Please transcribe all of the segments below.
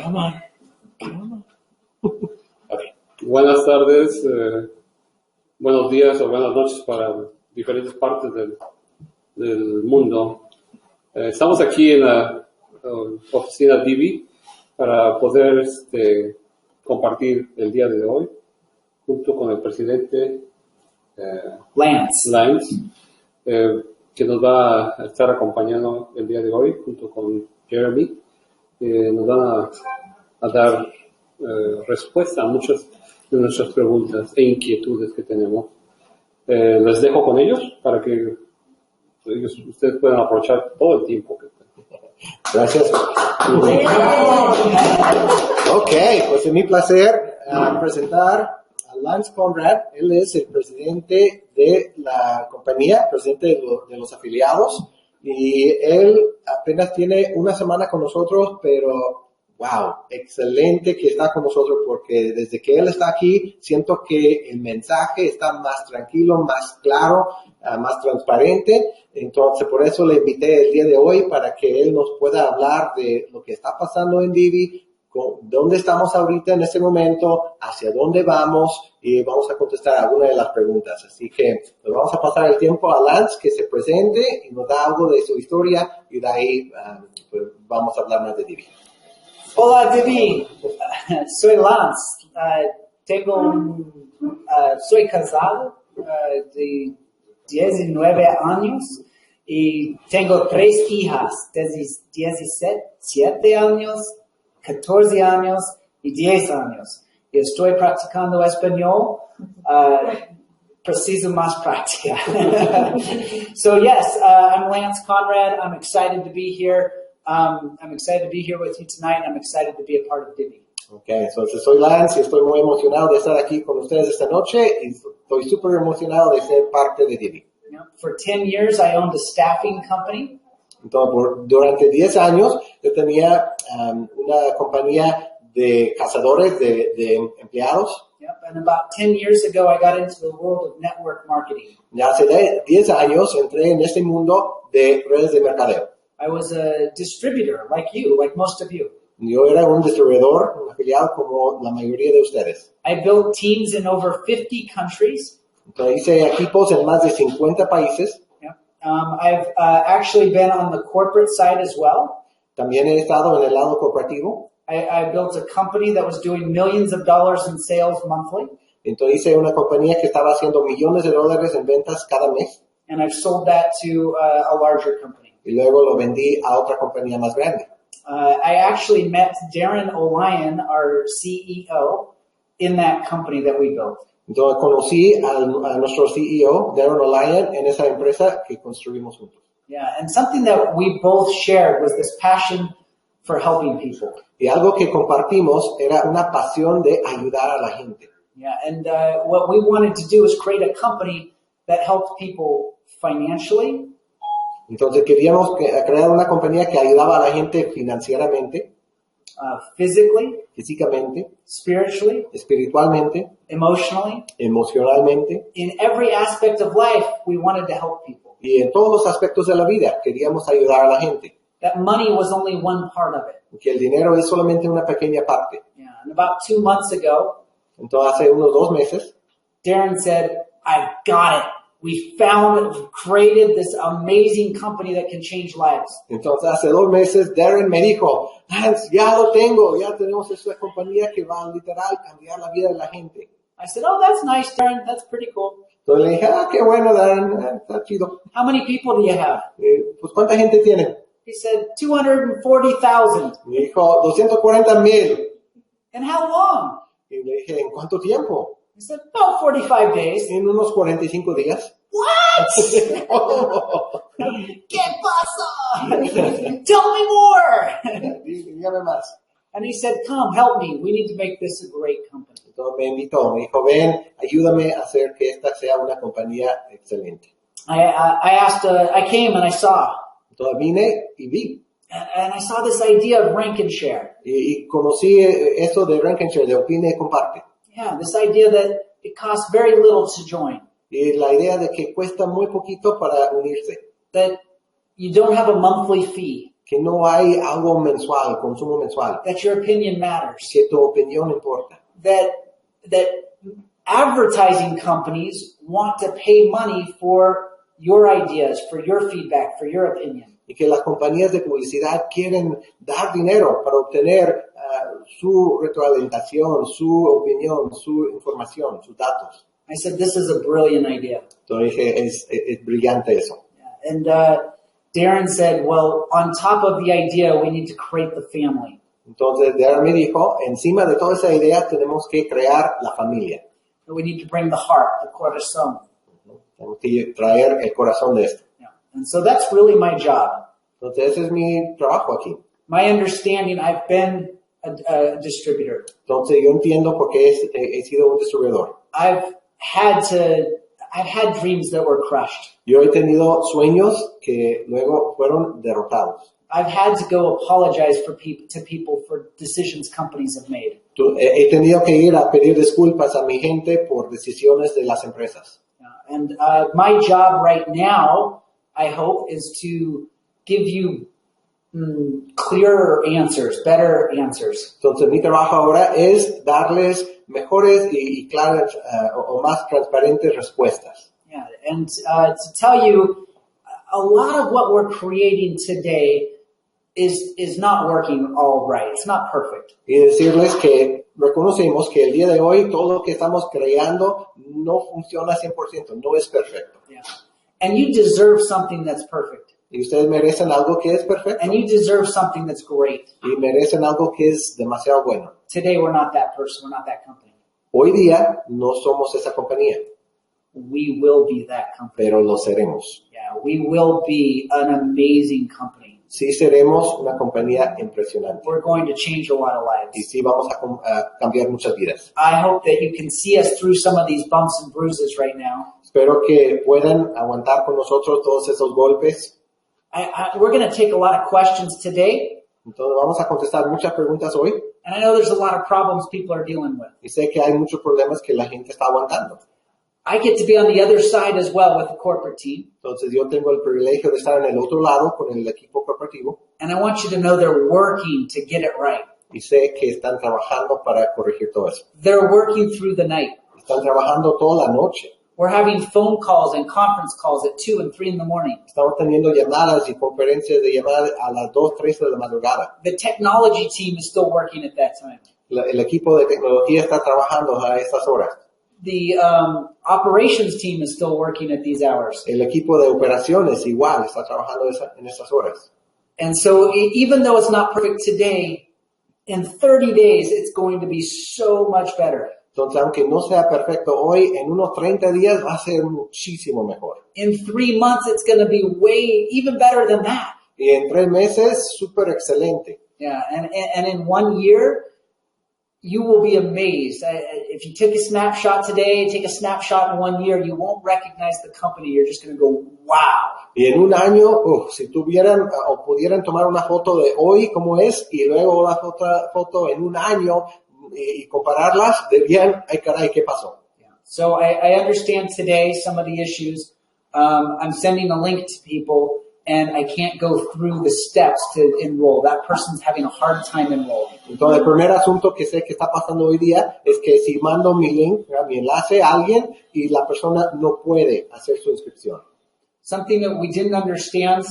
Come on. Okay. Buenas tardes, buenos días o buenas noches para diferentes partes del mundo. Estamos aquí en la oficina Divvee para poder compartir el día de hoy junto con el presidente Lance, que nos va a estar acompañando el día de hoy junto con Jeremy. Nos van a dar respuesta a muchas de nuestras preguntas e inquietudes que tenemos. Les dejo con ellos para que ustedes puedan aprovechar todo el tiempo que tengan. Gracias. Ok, pues es mi placer presentar a Lance Conrad. Él es el presidente de la compañía, presidente de los afiliados, y él apenas tiene una semana con nosotros, pero wow, excelente que está con nosotros, porque desde que él está aquí siento que el mensaje está más tranquilo, más claro, más transparente. Entonces por eso le invité el día de hoy para que él nos pueda hablar de lo que está pasando en Divvee, dónde estamos ahorita en este momento, hacia dónde vamos, y vamos a contestar algunas de las preguntas. Así que nos vamos a pasar el tiempo a Lance que se presente y nos da algo de su historia, y de ahí pues vamos a hablar más de Divvee. Hola, Divvee. Soy Lance. Soy casado de 19 años y tengo 3 hijas de 17 años, 14 años y 10 años. Y estoy practicando español. Preciso más práctica. So yes, I'm Lance Conrad. I'm excited to be here. I'm excited to be here with you tonight. I'm excited to be a part of Divvee. Okay, entonces soy Lance y estoy muy emocionado de estar aquí con ustedes esta noche, y estoy súper emocionado de ser parte de Divvee. For 10 years, I owned a staffing company. Entonces, durante 10 años, yo tenía una compañía de cazadores de empleados. Yep, and about 10 years ago, I got into the world of network marketing. Ya hace 10 años entré en este mundo de redes de mercadeo. I was a distributor, like you, like most of you. Yo era un distribuidor, un afiliado como la mayoría de ustedes. I built teams in over 50 countries. Entonces hice equipos en más de 50 países. Yep. I've actually been on the corporate side as well. También he estado en el lado corporativo. I built a company that was doing millions of dollars in sales monthly. Entonces hice una compañía que estaba haciendo millones de dólares en ventas cada mes. And I've sold that to a larger company. Y luego lo vendí a otra compañía más grande. I actually met Darren O'Lyon, our CEO, in that company that we built. Entonces conocí a nuestro CEO, Darren O'Lyon, en esa empresa que construimos juntos. Yeah, and something that we both shared was this passion for helping people. Y algo que compartimos era una pasión de ayudar a la gente. Yeah, and what we wanted to do is create a company that helped people financially. Entonces queríamos crear una compañía que ayudaba a la gente financieramente, physically, físicamente, spiritually, espiritualmente, emotionally. emocionalmente. In every aspect of life, we wanted to help people. Y en todos los aspectos de la vida queríamos ayudar a la gente. That money was only one part of it. Que el dinero es solamente una pequeña parte. Yeah, and about 2 months ago, entonces hace unos 2 meses, Darren said, "I've got it. We created this amazing company that can change lives." Entonces hace 2 meses Darren me dijo, Lance, ya lo tengo, ya tenemos esta compañía que va a literal cambiar la vida de la gente. I said, "Oh, that's nice, Darren. That's pretty cool." Entonces le dije, qué bueno, Darren, está chido. How many people do you have? Pues ¿cuánta gente tiene? He said, 240,000. Me dijo, 240,000. And how long? Y le dije, ¿en cuánto tiempo? He said, about 45 days. En unos 45 días. What? ¿Qué pasa? Tell me more. Dígame más. And he said, come, help me. We need to make this a great company. Entonces me invitó, me dijo, ven, ayúdame a hacer que esta sea una compañía excelente. I came and I saw. Entonces vine y vi. And I saw this idea of rank and share. Y conocí eso de rank and share, de opina y comparte. Yeah, this idea that it costs very little to join. Y la idea de que cuesta muy poquito para unirse. That you don't have a monthly fee. que no hay algo mensual, consumo mensual, that your opinion matters, que tu opinión importa, that advertising companies want to pay money for your ideas, for your feedback, for your opinion. y que las compañías de publicidad quieren dar dinero para obtener su retroalimentación, su opinión, su información, sus datos. I said, this is a brilliant idea. Entonces dije, es brillante eso. Yeah. And Darren said, well, on top of the idea, we need to create the family. Entonces Darren me dijo, encima de toda esa idea tenemos que crear la familia. And we need to bring the heart, the corazón. Tenemos que traer el corazón de esto. Yeah. And so that's really my job. Entonces ese es mi trabajo aquí. My understanding, I've been a distributor. Entonces yo entiendo por qué he sido un distribuidor. I've had dreams that were crushed. Yo he tenido sueños que luego fueron derrotados. I've had to go apologize to people for decisions companies have made. He tenido que ir a pedir disculpas a mi gente por decisiones de las empresas. And my job right now, I hope, is to give you clearer answers, better answers. Entonces mi trabajo ahora es darles mejores y claras o más transparentes respuestas. Yeah, and to tell you, a lot of what we're creating today is not working all right. It's not perfect. Y decirles que reconocemos que el día de hoy todo lo que estamos creando no funciona 100%, no es perfecto. Yeah. And you deserve something that's perfect. Y ustedes merecen algo que es perfecto. And you deserve something that's great. Y merecen algo que es demasiado bueno. Today we're not that person, we're not that company. Hoy día no somos esa compañía, We will be that company. pero lo seremos. Yeah, we will be an amazing company. Sí seremos una compañía impresionante. We're going to change a lot of Y lives. sí vamos a cambiar muchas vidas. I hope that you can see us through some of these bumps and bruises right now. Espero que puedan aguantar con nosotros todos esos golpes. We're going to take a lot of questions today. Entonces vamos a contestar muchas preguntas hoy. And I know there's a lot of problems people are dealing with. Y sé que hay muchos problemas que la gente está aguantando. I get to be on the other side as well with the corporate team. Entonces yo tengo el privilegio de estar en el otro lado con el equipo corporativo. And I want you to know they're working to get it right. Y sé que están trabajando para corregir todo eso. They're working through the night. Están trabajando toda la noche. We're having phone calls and conference calls at 2 and 3 in the morning. Estamos teniendo llamadas y conferencias de llamadas a las 2, 3 de la madrugada. The technology team is still working at that time. El equipo de tecnología está trabajando a estas horas. The operations team is still working at these hours. El equipo de operaciones igual está trabajando en esas horas. And so even though it's not perfect today, in 30 days, it's going to be so much better. Entonces, aunque no sea perfecto hoy, en unos 30 días va a ser muchísimo mejor. In 3 months, it's going to be way even better than that. Y en 3 meses, súper excelente. Yeah, and in 1 year, you will be amazed. If you take a snapshot today, take a snapshot in 1 year, you won't recognize the company. You're just going to go, wow. Y en un año, si tuvieran o pudieran tomar una foto de hoy como es y luego la otra foto en un año y compararlas, dirían, ay caray, ¿qué pasó? Yeah. So I understand today some of the issues. I'm sending a link to people and I can't go through the steps to enroll. That person's having a hard time enrolling. Entonces, el primer asunto que sé que está pasando hoy día es que si mando mi link, mi enlace a alguien y la persona no puede hacer su inscripción. Something that we didn't understand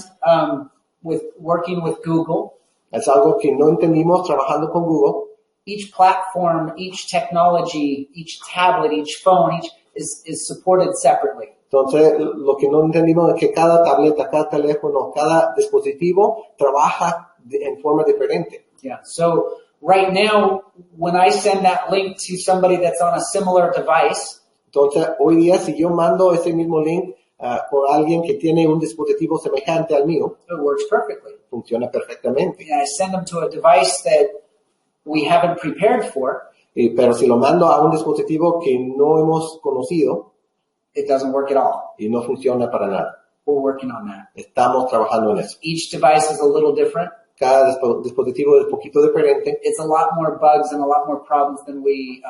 with working with Google. Es algo que no entendimos trabajando con Google. Each platform, each technology, each tablet, each phone, is supported separately. Entonces, lo que no entendimos es que cada tableta, cada teléfono, cada dispositivo trabaja en forma diferente. Yeah. So right now, when I send that link to somebody that's on a similar device, Entonces, hoy día, si yo mando ese mismo link por alguien que tiene un dispositivo semejante al mío, it works perfectly. funciona perfectamente. And I send them to a device that we haven't prepared for, Pero si lo mando a un dispositivo que no hemos conocido, it doesn't work at all. y no funciona para nada. We're working on that. Estamos trabajando en eso. Each device is a little different. Cada dispositivo es un poquito diferente. It's a lot more bugs and a lot more problems than we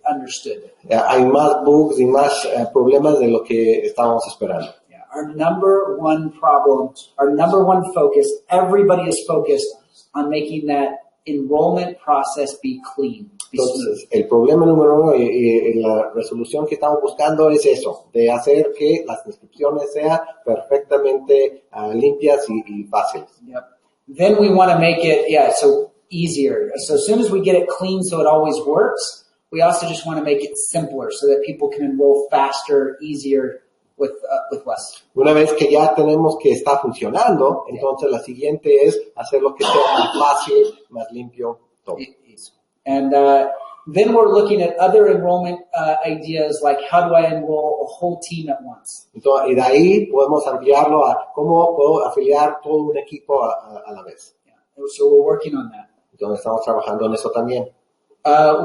understood. Hay más bugs y más problemas de lo que estábamos esperando. Yeah. our number one problem, our number one focus, everybody is focused on making that enrollment process be clean. Entonces, el problema número uno y la resolución que estamos buscando es eso, de hacer que las inscripciones sean perfectamente limpias y fáciles. Yep. Then we want to make it, so easier. So as soon as we get it clean so it always works, we also just want to make it simpler so that people can enroll faster, easier with less. Una vez que ya tenemos que está funcionando, entonces la siguiente es hacerlo que sea más fácil, más limpio, todo. And then we're looking at other enrollment ideas like how do I enroll a whole team at once? Entonces, y de ahí podemos ampliarlo a cómo puedo afiliar todo un equipo a la vez. Yeah. So we're working on that. Entonces estamos trabajando en eso también.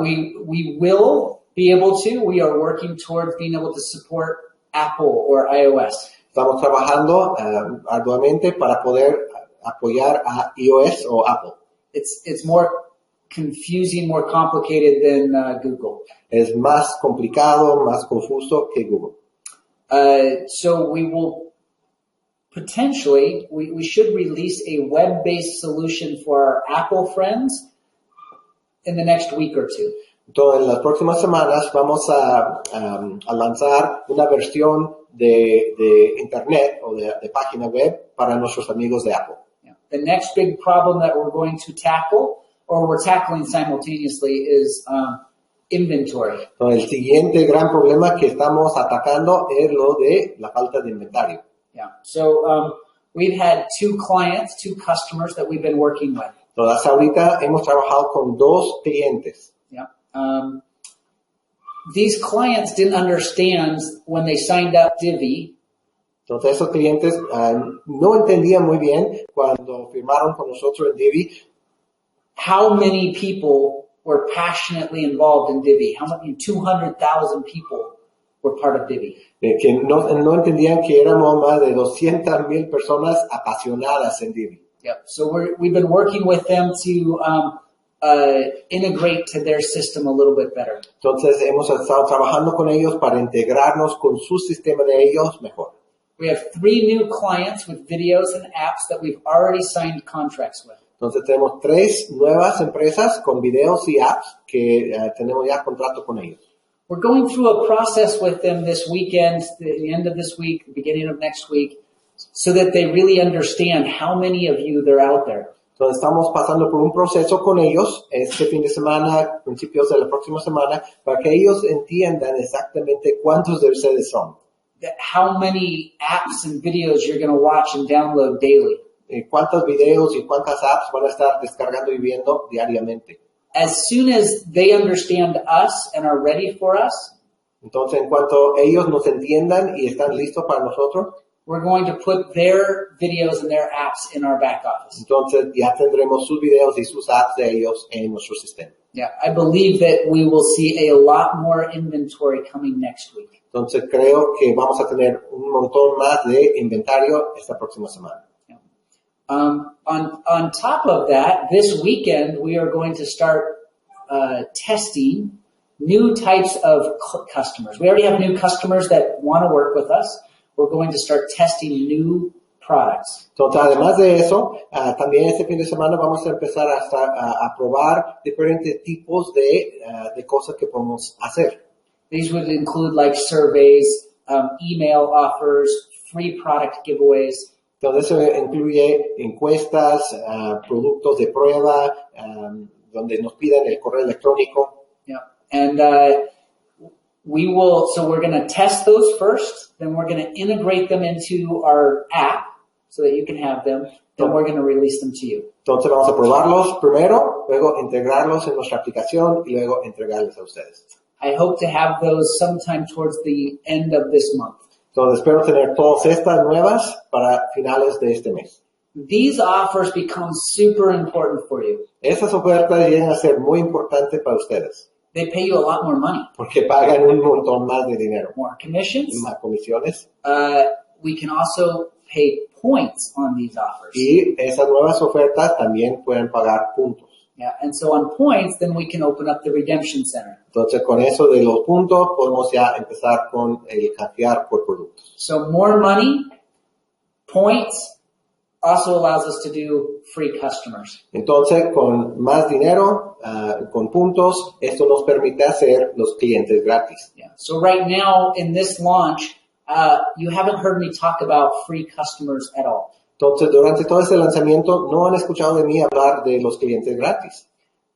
We will be able to. We are working towards being able to support Apple or iOS. Estamos trabajando arduamente para poder apoyar a iOS o Apple. It's more confusing, more complicated than Google. Es más complicado, más confuso que Google. So we will potentially, we should release a web-based solution for our Apple friends in the next week or two. Entonces, en las próximas semanas vamos a lanzar una versión de Internet o de página web para nuestros amigos de Apple. Yeah. The next big problem that we're going to tackle, or we're tackling simultaneously, is inventory. Entonces, el siguiente gran problema que estamos atacando es lo de la falta de inventario. Yeah. So we've had two customers that we've been working with. Entonces, ahorita hemos trabajado con 2 clientes. Yeah. These clients didn't understand when they signed up Divvee. Entonces, esos clientes no entendían muy bien cuando firmaron con nosotros en Divvee how many people were passionately involved in Divvee. How many? 200,000 people were part of Divvee. Que no entendían que éramos más de 200,000 personas apasionadas en Divvee. Yep. So we've been working with them to integrate to their system a little bit better. Entonces hemos estado trabajando con ellos para integrarnos con su sistema de ellos mejor. We have 3 new clients with videos and apps that we've already signed contracts with. Entonces tenemos 3 nuevas empresas con videos y apps que tenemos ya contrato con ellos. We're going through a process with them this weekend, the end of this week, the beginning of next week, so that they really understand how many of you there out there. Entonces estamos pasando por un proceso con ellos este fin de semana, principios de la próxima semana, para que ellos entiendan exactamente cuántos de ustedes son. How many apps and videos you're going to watch and download daily. Cuántos videos y cuántas apps van a estar descargando y viendo diariamente. As soon as they understand us and are ready for us, entonces en cuanto ellos nos entiendan y están listos para nosotros, we're going to put their videos and their apps in our back office. Entonces ya tendremos sus videos y sus apps de ellos en nuestro sistema. Yeah, I believe that we will see a lot more inventory coming next week. Entonces creo que vamos a tener un montón más de inventario esta próxima semana. Yeah. On top of that, this weekend we are going to start testing new types of customers. We already have new customers that want to work with us. We're going to start testing new products. Entonces, además de eso, también este fin de semana vamos a empezar a probar diferentes tipos de cosas que podemos hacer. These would include like surveys, email offers, free product giveaways. Entonces, eso incluye encuestas, productos de prueba, donde nos piden el correo electrónico. Yeah. And we're going to test those first, then we're going to integrate them into our app so that you can have them, then we're going to release them to you. Entonces vamos a probarlos primero, luego integrarlos en nuestra aplicación y luego entregarles a ustedes. I hope to have those sometime towards the end of this month. Entonces espero tener todas estas nuevas para finales de este mes. These offers become super important for you. Esas ofertas llegan a ser muy importantes para ustedes. They pay you a lot more money. Porque pagan un montón más de dinero. More commissions. Más comisiones. We can also pay points on these offers. Y esas nuevas ofertas también pueden pagar puntos. Yeah, and so on points, then we can open up the redemption center. Entonces, con eso de los puntos, podemos ya empezar con el canjear por productos. So more money, points, also allows us to do free customers. Entonces, con más dinero, con puntos, esto nos permite hacer los clientes gratis. Yeah. So right now in this launch, you haven't heard me talk about free customers at all. Entonces, durante todo este lanzamiento, no han escuchado de mí hablar de los clientes gratis.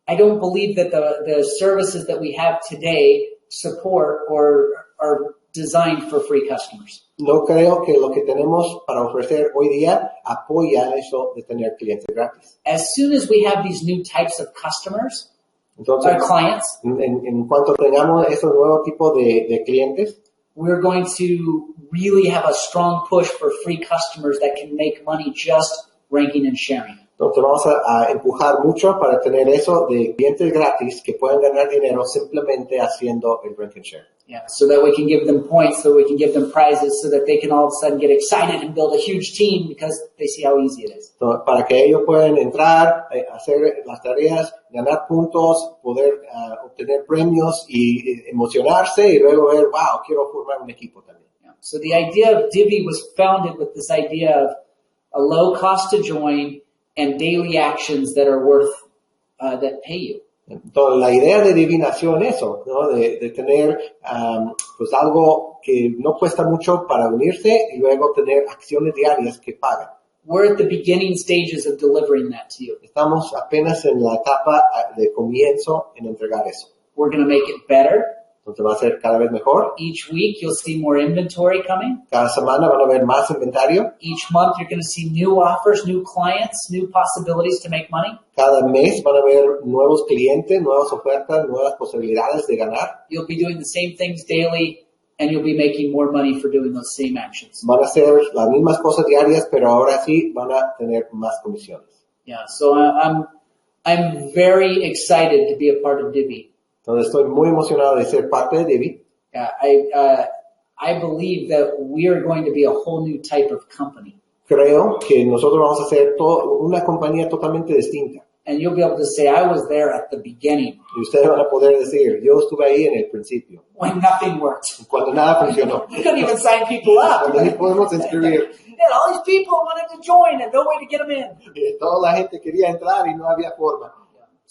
I don't believe that the services that we have today support or are designed for free customers. No creo que lo que tenemos para ofrecer hoy día apoya eso de tener clientes gratis. As soon as we have these new types of customers, Entonces, our clients, en cuanto tengamos esos nuevos tipos de clientes, we're going to really have a strong push for free customers that can make money just ranking and sharing. entonces vamos a empujar mucho para tener eso de clientes gratis que puedan ganar dinero simplemente haciendo el rank and share. Yeah, so that we can give them points, so we can give them prizes, so that they can all of a sudden get excited and build a huge team because they see how easy it is. Entonces, para que ellos puedan entrar, hacer las tareas, ganar puntos, poder obtener premios y emocionarse y luego ver, wow, quiero formar un equipo también. Yeah. So the idea of Divvee was founded with this idea of a low cost to join and daily actions that are worth, that pay you. Entonces, la idea de Divvee nació en eso, ¿no? De tener pues algo que no cuesta mucho para unirse y luego tener acciones diarias que pagan. We're at the beginning stages of delivering that to you. Estamos apenas en la etapa de comienzo en entregar eso. We're going to make it better. Entonces va a ser cada vez mejor. Each week you'll see more inventory coming. Cada semana van a haber más inventario. Each month you're going to see new offers, new clients, new possibilities to make money. Cada mes van a haber nuevos clientes, nuevas ofertas, nuevas posibilidades de ganar. You'll be doing the same things daily, and you'll be making more money for doing those same actions. Van a hacer las mismas cosas diarias, pero ahora sí van a tener más comisiones. Yeah, so I'm very excited to be a part of Divvee. Entonces estoy muy emocionado de ser parte de Divvee. I believe that we are going to be a whole new type of company. Creo que nosotros vamos a ser una compañía totalmente distinta. And you'll be able to say, I was there at the beginning. Y ustedes van a poder decir, yo estuve ahí en el principio. When nothing worked. Cuando nada funcionó. We couldn't even sign people up. Cuando ni podemos inscribir. And all these people wanted to join and no way to get them in. Toda la gente quería entrar y no había forma.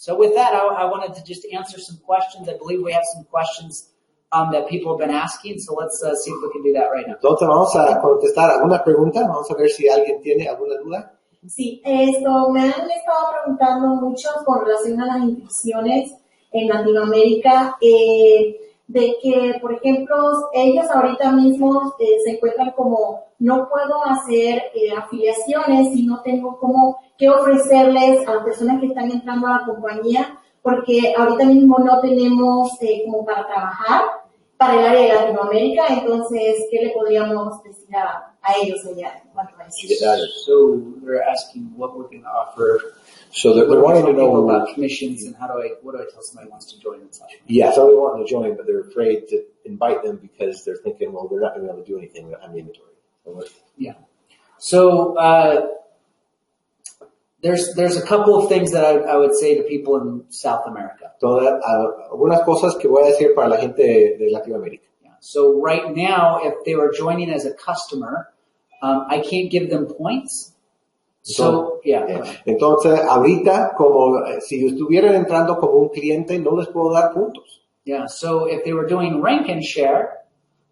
So with that, I wanted to just answer some questions. I believe we have some questions that people have been asking. So let's see if we can do that right now. Entonces vamos a contestar alguna pregunta. Vamos a ver si alguien tiene alguna duda. Sí, me han estado preguntando mucho con relación a las inscripciones en Latinoamérica, de que, por ejemplo, ellos ahorita mismos se encuentran como, no puedo hacer afiliaciones y no tengo qué ofrecerles a las personas que están entrando a la compañía, porque ahorita mismo no tenemos como para trabajar para el área de Latinoamérica. Entonces, ¿qué le podríamos decir a ellos allá en cuanto a eso? So they're asking what we're going to offer. So they're wanting to know about commissions and what do I tell somebody who wants to join inside? Yeah, so they want to join, but they're afraid to invite them because they're thinking, well, they're not going to be able to do anything on the inventory. Yeah. So there's a couple of things that I would say to people in South America. Algunas cosas que voy a decir para la gente de Latinoamérica. Yeah. So right now, if they were joining as a customer, I can't give them points. So, yeah. Entonces, ahorita, como si estuvieran entrando como un cliente, no les puedo dar puntos. Yeah. So if they were doing rank and share,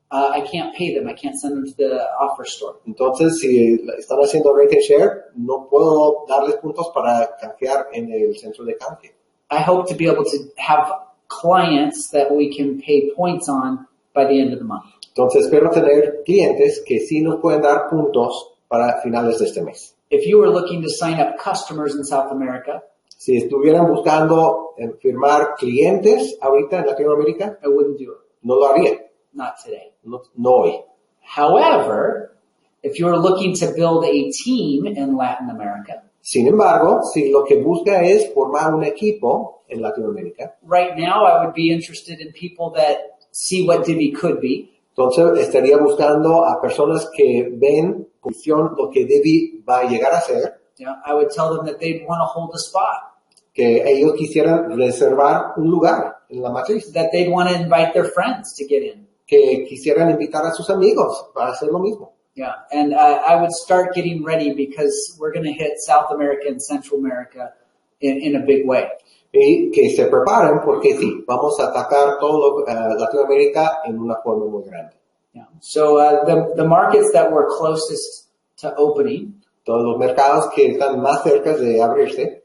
I can't pay them. I can't send them to the offer store. Entonces, si están haciendo rank and share, no puedo darles puntos para canjear en el centro de canje. I hope to be able to have clients that we can pay points on by the end of the month. Entonces, espero tener clientes que sí nos pueden dar puntos para finales de este mes. If you were looking to sign up customers in South America, si estuvieran buscando firmar clientes ahorita en Latinoamérica, I wouldn't do it. No lo haría. Not today. No hoy. However, if you're looking to build a team in Latin America, sin embargo, si lo que busca es formar un equipo en Latinoamérica, right now I would be interested in people that see what Divvee could be. Entonces estaría buscando a personas que ven lo que Divvee va a llegar a ser. Yeah, I would tell them that they'd want to hold a spot. que ellos quisieran reservar un lugar en la matriz, that they'd want to invite their friends to get in. que quisieran invitar a sus amigos para hacer lo mismo. Yeah, and I would start getting ready because we're going to hit South America and Central America in a big way. Y que se preparen porque sí, vamos a atacar todo Latinoamérica en una forma muy grande. Yeah. So the markets that were closest to opening Todos los mercados que están más cerca de abrirse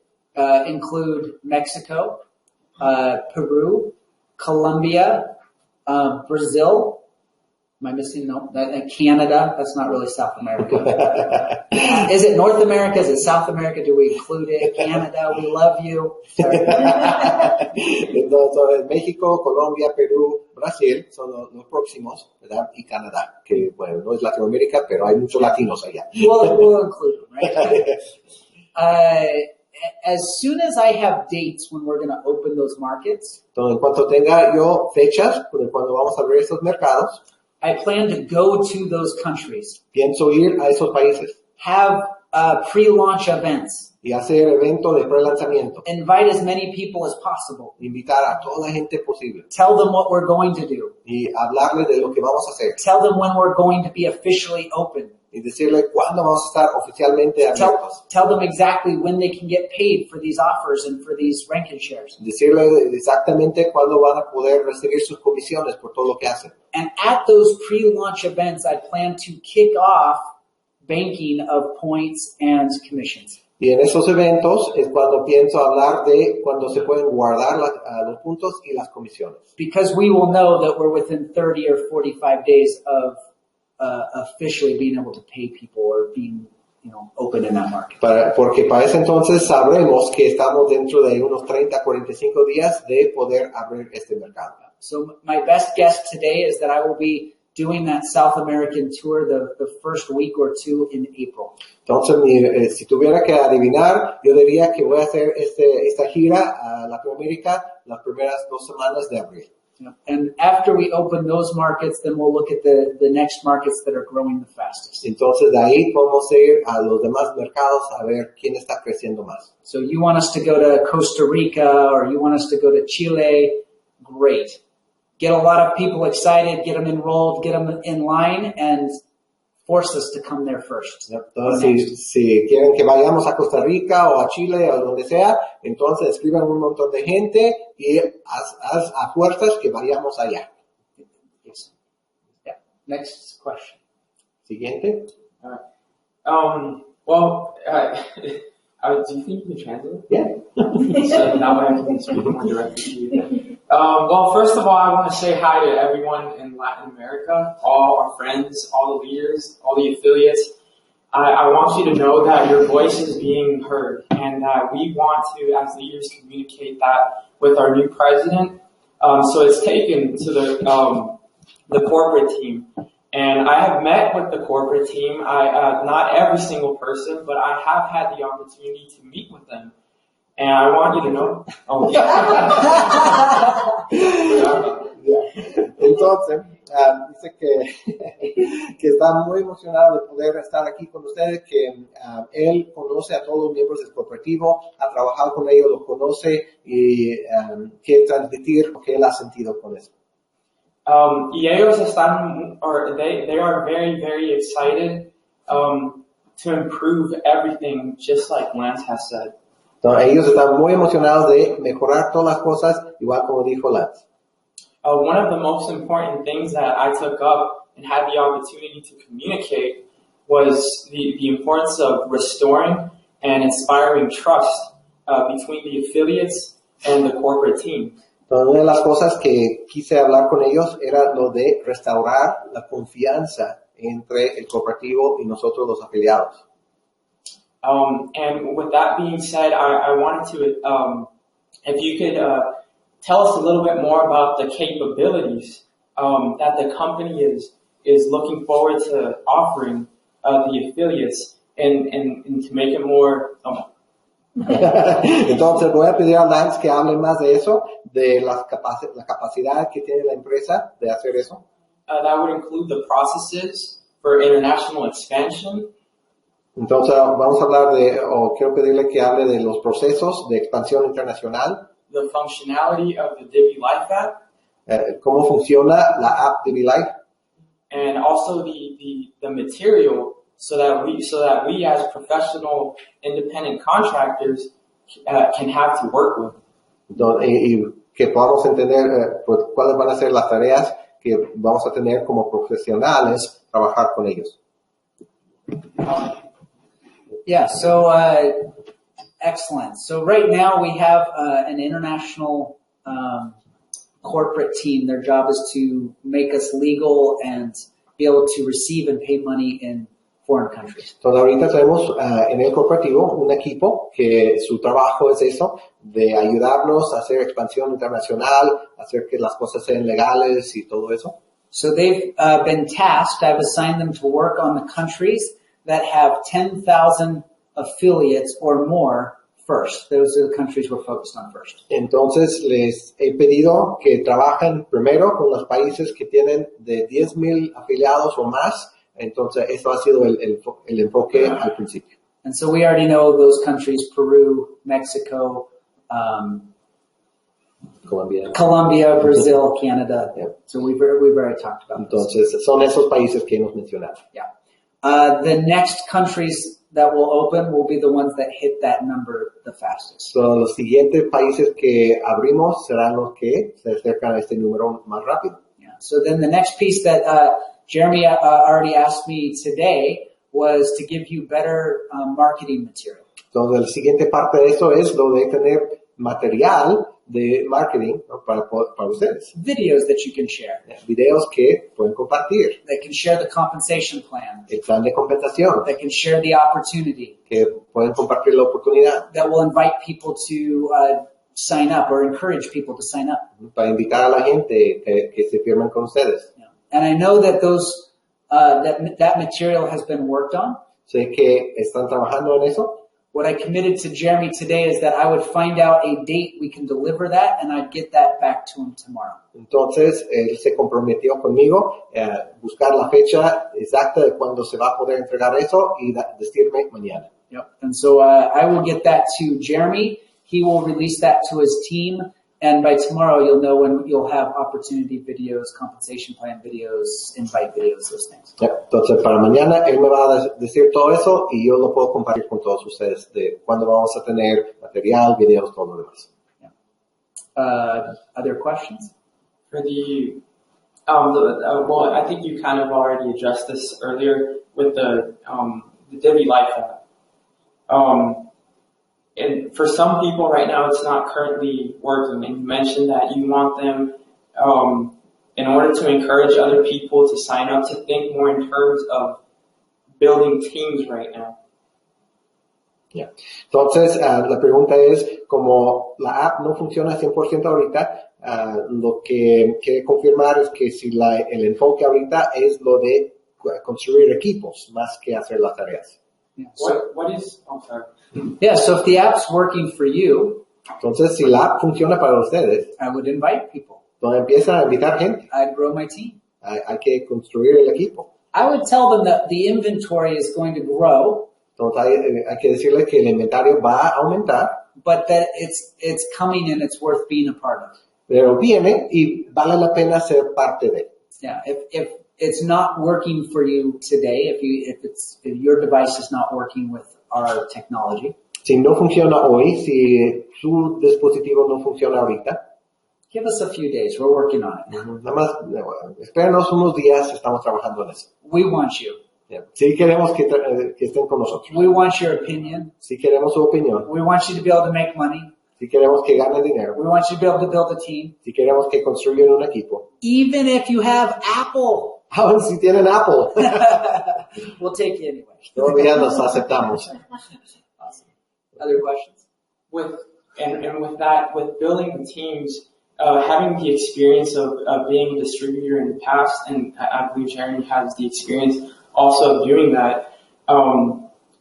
include Mexico, Peru, Colombia, Brazil. Am I missing? No, Canada. That's not really South America. Is it North America? Is it South America? Do we include it? Canada, we love you. Entonces, México, Colombia, Perú, Brasil son los próximos, ¿verdad? Y Canadá, que bueno, no es Latinoamérica, pero hay muchos latinos allá. We'll include them, right? As soon as I have dates when we're going to open those markets, Entonces, en cuanto tenga yo fechas de cuando vamos a abrir estos mercados, I plan to go to those countries, pienso ir a esos países have pre-launch events, y hacer eventos de pre-lanzamiento, invite as many people as possible, invitar a toda la gente posible tell them what we're going to do, y hablarles de lo que vamos a hacer tell them when we're going to be officially open, y decirles cuándo vamos a estar oficialmente abiertos. tell them exactly when they can get paid for these offers and for these ranking shares. Decirles exactamente cuándo van a poder recibir sus comisiones por todo lo que hacen. And at those pre-launch events, I plan to kick off banking of points and commissions. Y en esos eventos es cuando pienso hablar de cuando se pueden guardar los puntos y las comisiones. Because we will know that we're within 30 or 45 days of officially being able to pay people or being, open in that market. Porque para ese entonces sabremos que estamos dentro de unos 30, 45 días de poder abrir este mercado. So my best guess today is that I will be doing that South American tour the first week or two in April. Entonces, si tuviera que adivinar, yo diría que voy a hacer esta gira a Latinoamérica las primeras 2 semanas de abril. And after we open those markets, then we'll look at the next markets that are growing the fastest. Entonces, de ahí vamos a ir a los demás mercados a ver quién está creciendo más. So you want us to go to Costa Rica or you want us to go to Chile? Great. Get a lot of people excited, get them enrolled, get them in line, and force us to come there first. Entonces, si quieren que vayamos a Costa Rica o a Chile o donde sea, entonces escriban un montón de gente y haz a fuerzas que vayamos allá. Yes. Yeah. Next question. Siguiente. Do you think you can translate? Yeah. So now I can speak more directly to you. Well, first of all, I want to say hi to everyone in Latin America, all our friends, all the leaders, all the affiliates. I want you to know that your voice is being heard and that we want to, as leaders, communicate that with our new president. So it's taken to the corporate team. And I have met with the corporate team, not every single person, but I have had the opportunity to meet with them. And I want you to know. Oh, Entonces, dice que está muy emocionado de poder estar aquí con ustedes, que él conoce a todos los miembros del corporativo, ha trabajado con ellos, los conoce y quiere transmitir lo que él ha sentido con eso. Y ellos they are very, very excited to improve everything, just like Lance has said. Entonces, ellos están muy emocionados de mejorar todas las cosas, igual como dijo Lance. One of the most important things that I took up and had the opportunity to communicate was the importance of restoring and inspiring trust between the affiliates and the corporate team. Entonces, una de las cosas que quise hablar con ellos era lo de restaurar la confianza entre el corporativo y nosotros los afiliados. And with that being said, I wanted to, if you could tell us a little bit more about the capabilities that the company is looking forward to offering the affiliates and to make it more. Entonces voy a pedir a Lance que hable más de eso, de la capacidad que tiene la empresa de hacer eso. That would include the processes for international expansion. Entonces vamos a hablar o quiero pedirle que hable de los procesos de expansión internacional, the functionality of the Divvee Life app, cómo funciona la app Divvee Life, and also the material so that we as professional independent contractors can have to work with. y que podamos entender pues, cuáles van a ser las tareas que vamos a tener como profesionales trabajar con ellos. Yeah, so excellent. So right now we have an international corporate team. Their job is to make us legal and be able to receive and pay money in foreign countries. Entonces ahorita tenemos en el corporativo un equipo que su trabajo es eso, de ayudarnos a hacer expansión internacional, hacer que las cosas sean legales y todo eso. So they've been tasked, I've assigned them to work on the countries that have 10,000 affiliates or more first. Those are the countries we're focused on first. Entonces les he pedido que trabajen primero con los países que tienen de 10,000 afiliados o más. Entonces eso ha sido el enfoque al principio. And so we already know those countries, Peru, Mexico, Colombia, Brazil, Canada. Yeah. So we've already talked about this. Entonces son esos países que hemos mencionado. Yeah. The next countries that will open will be the ones that hit that number the fastest. So, los siguientes países que abrimos serán los que se acercan a este número más rápido. Yeah. So then the next piece that Jeremy already asked me today was to give you better marketing material. Entonces, la siguiente parte de eso es lo de tener material de marketing, ¿no? para ustedes. Videos that you can share. Videos que pueden compartir. That can share the compensation plan. El plan de compensación. That can share the opportunity. Que pueden compartir la oportunidad. That will invite people to sign up or encourage people to sign up. Para invitar a la gente que se firmen con ustedes. Yeah. And I know that those that material has been worked on. Sé que están trabajando en eso. What I committed to Jeremy today is that I would find out a date we can deliver that, and I'd get that back to him tomorrow. Entonces, él se comprometió conmigo a buscar la fecha exacta de cuándo se va a poder entregar eso y decirme mañana. Yep. And so I will get that to Jeremy. He will release that to his team, and by tomorrow you'll know when you'll have opportunity videos, compensation plan videos, invite videos, those things. Entonces, para mañana él me va a decir todo eso y yo lo puedo compartir con todos ustedes de cuándo vamos a tener material, videos, todo lo demás. Yeah. Other questions? For well, I think you kind of already addressed this earlier with the Divvee Life app. And for some people right now, it's not currently working. And you mentioned that you want them, in order to encourage other people to sign up, to think more in terms of building teams right now. Yeah. Entonces, la pregunta es, como la app no funciona 100% ahorita, lo que quiere confirmar es que si el enfoque ahorita es lo de construir equipos más que hacer las tareas. Yeah. What is, I'm sorry. Yeah, so if the app's working for you, entonces si la app funciona para ustedes, I would invite people. entonces empieza a invitar gente. I'd grow my team. Hay que construir el equipo. I would tell them that the inventory is going to grow. Entonces hay que decirles que el inventario va a aumentar. But that it's coming and it's worth being a part of. Pero viene y vale la pena ser parte de. Yeah, if it's not working for you today, if your device is not working with our technology, si no funciona hoy, si su dispositivo no funciona ahorita, give us a few days. We're working on it. Nada más, espérenos unos días, estamos trabajando en eso. We want you. Sí queremos que estén con nosotros. We want your opinion. Sí queremos su opinión. We want you to be able to make money. Sí queremos que ganen dinero. We want you to be able to build a team. Sí queremos que construyan un equipo. Even if you have Apple. Aún si tienen Apple. We'll take you anyway. Todavía nos aceptamos. Awesome. Other questions? With that, with building the teams, having the experience of being a distributor in the past, and I believe Jeremy has the experience also of doing that,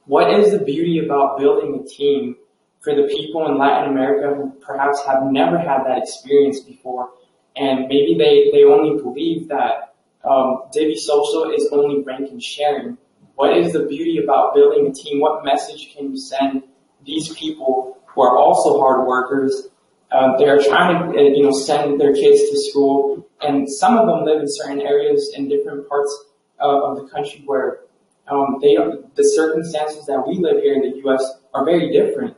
what is the beauty about building a team for the people in Latin America who perhaps have never had that experience before, and maybe they only believe that Divvee Social is only rank and sharing? what is the beauty about building a team? What message can you send these people who are also hard workers? They're trying to, send their kids to school, and some of them live in certain areas in different parts of the country where the circumstances that we live here in the U.S. are very different,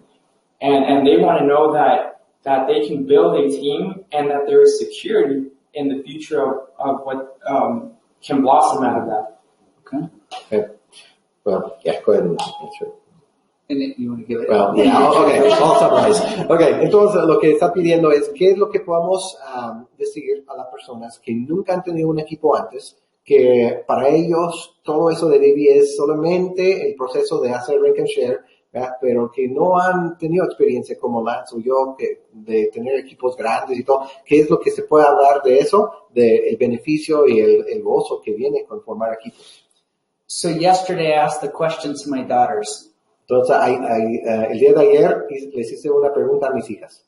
and they want to know that they can build a team and that there is security in the future of what can blossom out of that. Okay. Well, yeah, go ahead and answer. And you want to give it? Well, yeah, okay, I'll summarize. Okay, entonces lo que está pidiendo es qué es lo que podemos decir a las personas que nunca han tenido un equipo antes, que para ellos todo eso de Divvee es solamente el proceso de hacer rank and share, ¿verdad? Pero que no han tenido experiencia como Lance o yo, de tener equipos grandes y todo. ¿Qué es lo que se puede hablar de eso? Del beneficio y el gozo que viene con formar equipos. So yesterday I asked the question to my daughters. Entonces, el día de ayer les hice una pregunta a mis hijas.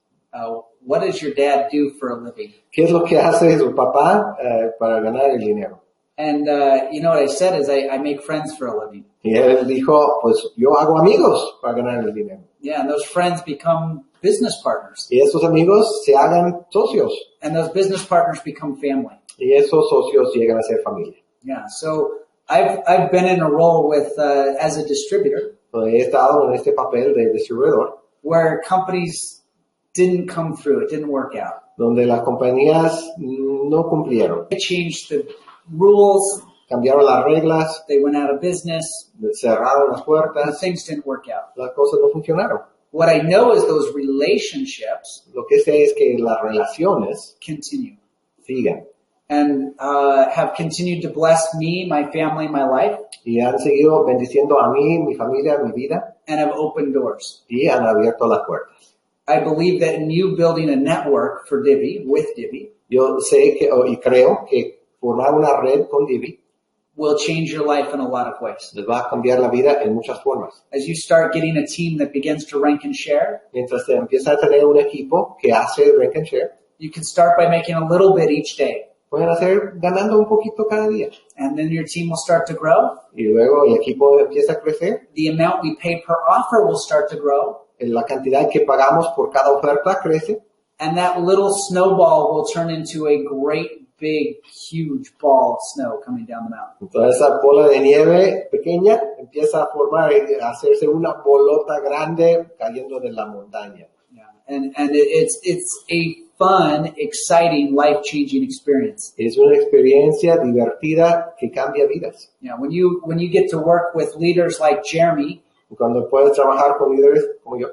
What does your dad do for a living? ¿Qué es lo que hace su papá para ganar el dinero? And you know what I said is I make friends for a living. Y él dijo, pues yo hago amigos para ganar el dinero. Yeah, and those friends become business partners. Y esos amigos se hagan socios. And those business partners become family. Y esos socios llegan a ser familia. Yeah, so I've been in a role with as a distributor. He estado en este papel de distribuidor. Where companies didn't come through, it didn't work out. Donde las compañías no cumplieron. They changed the rules. Cambiaron las reglas. They went out of business. Cerraron las puertas. And things didn't work out. Las cosas no funcionaron. What I know is those relationships. Lo que sé es que las relaciones continue. Sigan. And have continued to bless me, my family, my life. Y han seguido bendiciendo a mí, mi familia, mi vida. And have opened doors. Y han abierto las puertas. I believe that in you building a network for Divvee, with Divvee. Yo sé y creo que formar una red con Divvee will change your life in a lot of ways. Les va a cambiar la vida en muchas formas. As you start getting a team that begins to rank and share. Mientras te empieza a tener un equipo que hace rank and share. You can start by making a little bit each day. Pueden hacer ganando un poquito cada día. And then your team will start to grow. Y luego el equipo empieza a crecer. The amount we pay per offer will start to grow. La cantidad que pagamos por cada oferta crece. And that little snowball will turn into a great, big, huge ball of snow coming down the mountain. Entonces esa bola de nieve pequeña empieza a formar y a hacerse una bolota grande cayendo de la montaña. Yeah. And it's a fun, exciting, life-changing experience. Es una experiencia divertida que cambia vidas. Yeah, when you get to work with leaders like Jeremy, cuando puedes trabajar con líderes como yo,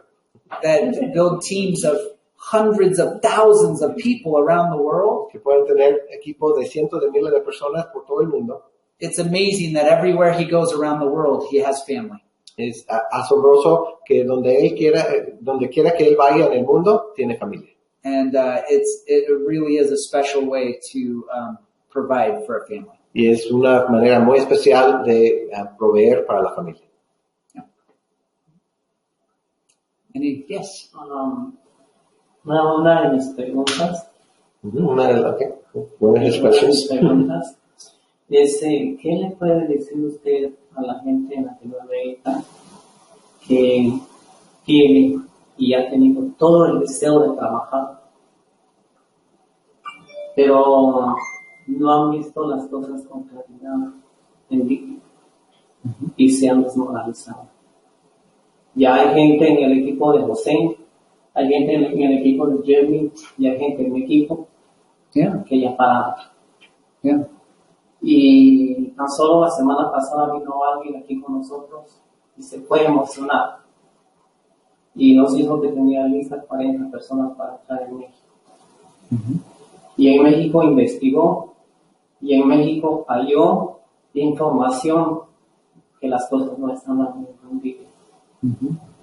that build teams of hundreds of thousands of people around the world, que pueden tener equipos de cientos de miles de personas por todo el mundo. It's amazing that everywhere he goes around the world, he has family. Es asombroso que donde quiera que él vaya en el mundo, tiene familia. And it really is a special way to provide for a family. Y es una manera muy especial de proveer para la familia. Yeah. Any? Yes. Una de mis preguntas. Okay. Buenas preguntas. ¿Qué le puede decir usted a la gente en Latinoamérica que tiene y ha tenido todo el deseo de trabajar, pero no han visto las cosas con claridad en Divvee y se han desmoralizado? Ya hay gente en el equipo de José, hay gente en el equipo de Jeremy y hay gente en mi equipo que ya pararon. Yeah. Y tan solo la semana pasada vino alguien aquí con nosotros y se fue emocionado. Y nos dijo que tenía listas 40 personas para entrar en México. Y en México investigó, y en México halló información que las cosas no estaban bien bien.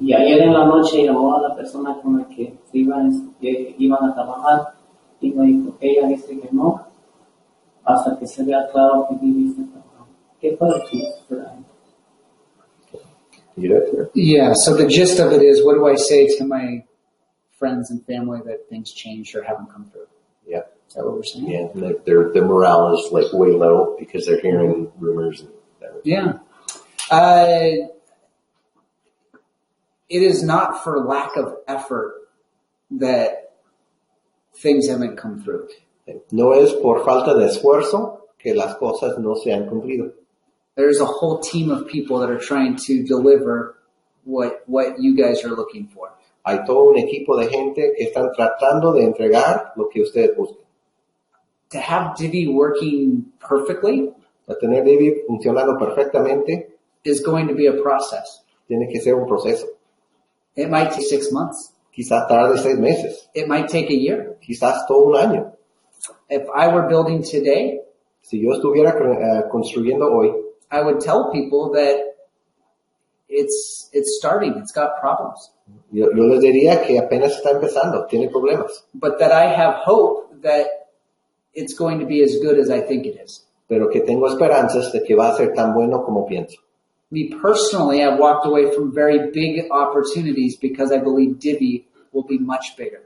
Y ayer en la noche llamó a la persona con la que iban a trabajar y me dijo, ella dice que no, hasta que se vea claro que Divvee está trabajando. ¿Qué puede decir? Yeah, so the gist of it is, what do I say to my friends and family that things changed or haven't come through? Yeah. Is that what we're saying? Yeah, and their morale is like way low because they're hearing rumors. And yeah. It is not for lack of effort that things haven't come through. No es por falta de esfuerzo que las cosas no se han cumplido. There's a whole team of people that are trying to deliver what you guys are looking for. Hay todo un equipo de gente que están tratando de entregar lo que ustedes buscan. To have Divvee working perfectly A tener Divvee funcionando perfectamente is going to be a process. tiene que ser un proceso. It might take 6 months. Quizás tarde 6 meses, It might take a year. quizás todo un año. If I were building today, Si yo estuviera construyendo hoy, I would tell people that it's starting. It's got problems. yo les diría que apenas está empezando, tiene problemas. But that I have hope that it's going to be as good as I think it is. Pero que tengo esperanzas de que va a ser tan bueno como pienso. Me personally, I've walked away from very big opportunities because I believe Divvee will be much bigger.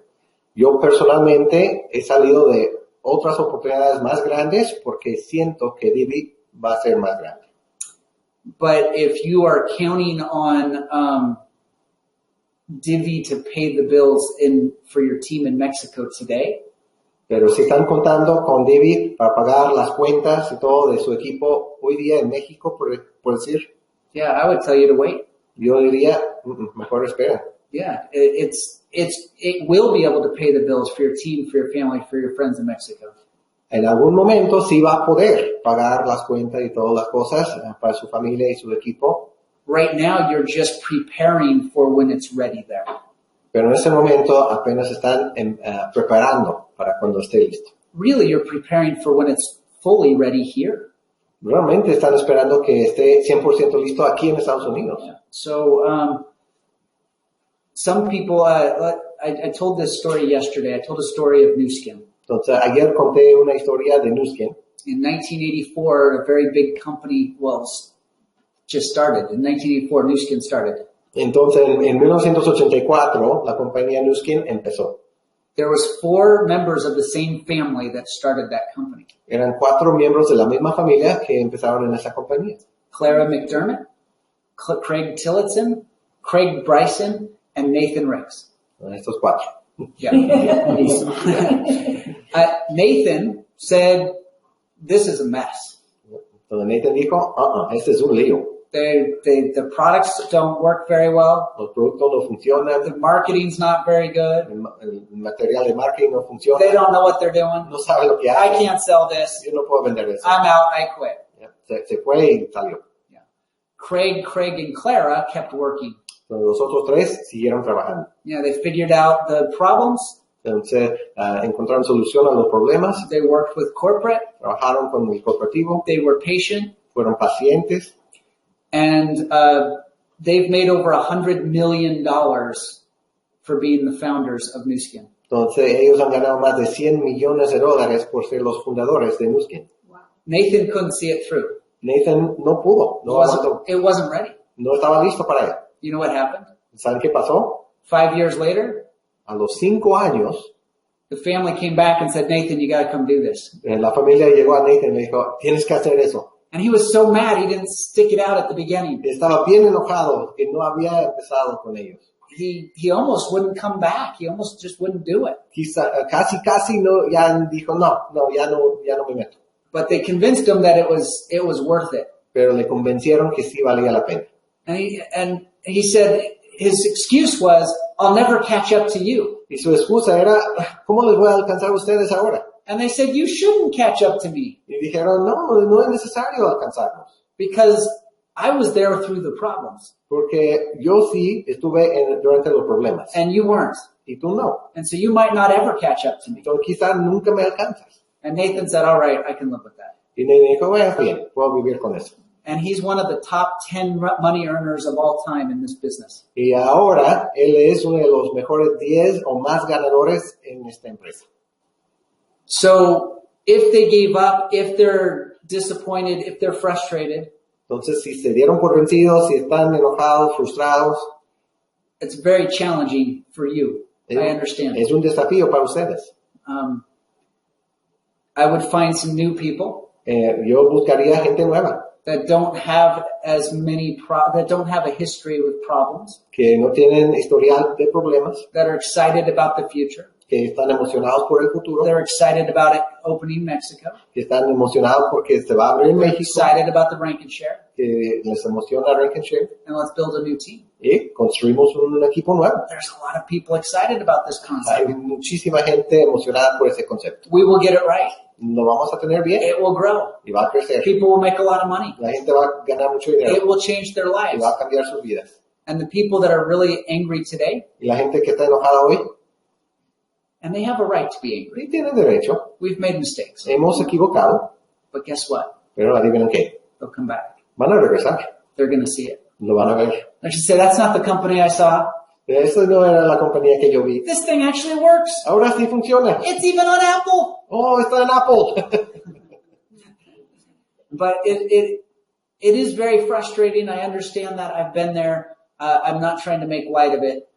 Yo personalmente he salido de otras oportunidades más grandes porque siento que Divvee va a ser más grande. But if you are counting on Divvee to pay the bills for your team in Mexico today, Pero si están contando con Divvee para pagar las cuentas y todo de su equipo hoy día en México, por decir, yeah, I would tell you to wait. yo diría, mejor esperen. Yeah, it will be able to pay the bills for your team, for your family, for your friends in Mexico. En algún momento sí va a poder pagar las cuentas y todas las cosas para su familia y su equipo, Right now, you're just preparing for when it's ready there. pero en ese momento apenas están preparando para cuando esté listo. Really, you're preparing for when it's fully ready here. Realmente están esperando que esté 100% listo aquí en Estados Unidos. So, some people, I told this story yesterday. I told a story of New Skin. Entonces, ayer conté una historia de Nuskin. In 1984, a very big company, just started. In 1984, New Skin started. Entonces, en 1984, la compañía Nuskin empezó. There was 4 members of the same family that started that company. Eran 4 miembros de la misma familia que empezaron en esa compañía. Clara McDermott, Craig Tillotson, Craig Bryson, and Nathan Riggs. Estos 4. Yeah. Nathan said, "This is a mess. Entonces Nathan dijo, este es un lío. The products don't work very well. Los productos no funcionan, The marketing's not very good. el material de marketing no funciona, They don't know what they're doing. no sabe lo que I hace. can't sell this. Yo no puedo vender eso. I'm out. I quit." Se fue y salió. Craig, and Clara kept working. Entonces, los otros 3 siguieron trabajando. They figured out the problems. Entonces, encontraron solución a los problemas, They worked with corporate. trabajaron con el corporativo, They were patient. fueron pacientes, And they've made over $100 million for being the founders of New Skin. entonces ellos han ganado más de $100 millones por ser los fundadores de Nuskin. Nathan couldn't see it through. Nathan no pudo, no aguantó, It wasn't ready. no estaba listo para él. You know what happened? ¿Saben qué pasó? 5 years later, A los 5 años, the family came back and said, "Nathan, you got to come do this." la familia llegó a Nathan y le dijo, tienes que hacer eso. And he was so mad he didn't stick it out at the beginning. Estaba bien enojado que no había empezado con ellos. He almost wouldn't come back. He almost just wouldn't do it. Casi no, ya dijo, ya no me meto. But they convinced him that it was worth it. Pero le convencieron que sí valía la pena. And he said his excuse was, "I'll never catch up to you." Y su excusa era, ¿cómo les voy a alcanzar a ustedes ahora? And they said, "You shouldn't catch up to me Y dijeron, no es necesario alcanzarnos. because I was there through the problems Porque yo sí estuve durante los problemas. and you weren't. Y tú no. And so you might not ever catch up to me." Entonces quizás nunca me alcanzas. And Nathan said, "All right, I can live with that." Y me dijo, bueno, bien, puedo vivir con eso. And he's one of the top 10 money earners of all time in this business. Y ahora él es uno de los mejores 10 o más ganadores en esta empresa. So if they gave up, if they're disappointed, if they're frustrated, Entonces, si se dieron por vencidos, si están enojados, frustrados, it's very challenging for you. I understand. es un desafío para ustedes. I would find some new people. Yo buscaría gente nueva. that don't have as many that don't have a history with problems, que no tienen historial de problemas, that are excited about the future, que están emocionados por el futuro, they're excited about it opening Mexico, que están emocionados porque se va a abrir they're México, excited about the rank and share, que les emociona Rank and Share, and let's build a new team. y construimos un equipo nuevo. There's a lot of people excited about this Hay concept. muchísima gente emocionada por ese concepto. We will get it right. Lo vamos a tener bien It will grow. y va a crecer. People will make a lot of money. La gente va a ganar mucho It dinero will change their y lives. va a cambiar sus vidas. And the people that are really angry today, Y la gente que está enojada hoy, and they have a right to be angry. sí tiene derecho. We've made mistakes. Hemos equivocado, But guess what? pero adivinen qué, They'll come back. van a regresar, They're going to see it. lo van a ver. I should say, that's not the company I saw. Esta no era la compañía que yo vi. This thing actually works. Ahora sí funciona. It's even on Apple. Oh, está en Apple. But it is very frustrating. I understand that. I've been there. I'm not trying to make light of it.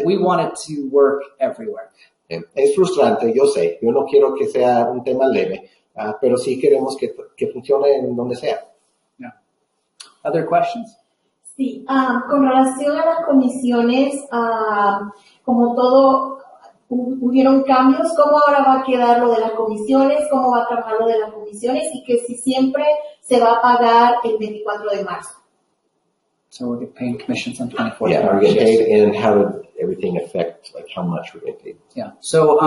We want it to work everywhere. Es frustrante, yo sé. Yo no quiero que sea un tema leve, pero sí queremos que funcione en donde sea. Yeah. Other questions? Sí, con relación a las comisiones, como todo, hubieron cambios, ¿cómo ahora va a quedar lo de las comisiones? ¿Cómo va a trabajar lo de las comisiones? Y que si siempre se va a pagar el 24 de marzo. So we're paying commissions on 24th. Yeah, are we getting paid and how did everything affect, like how much we're getting paid? Yeah. So,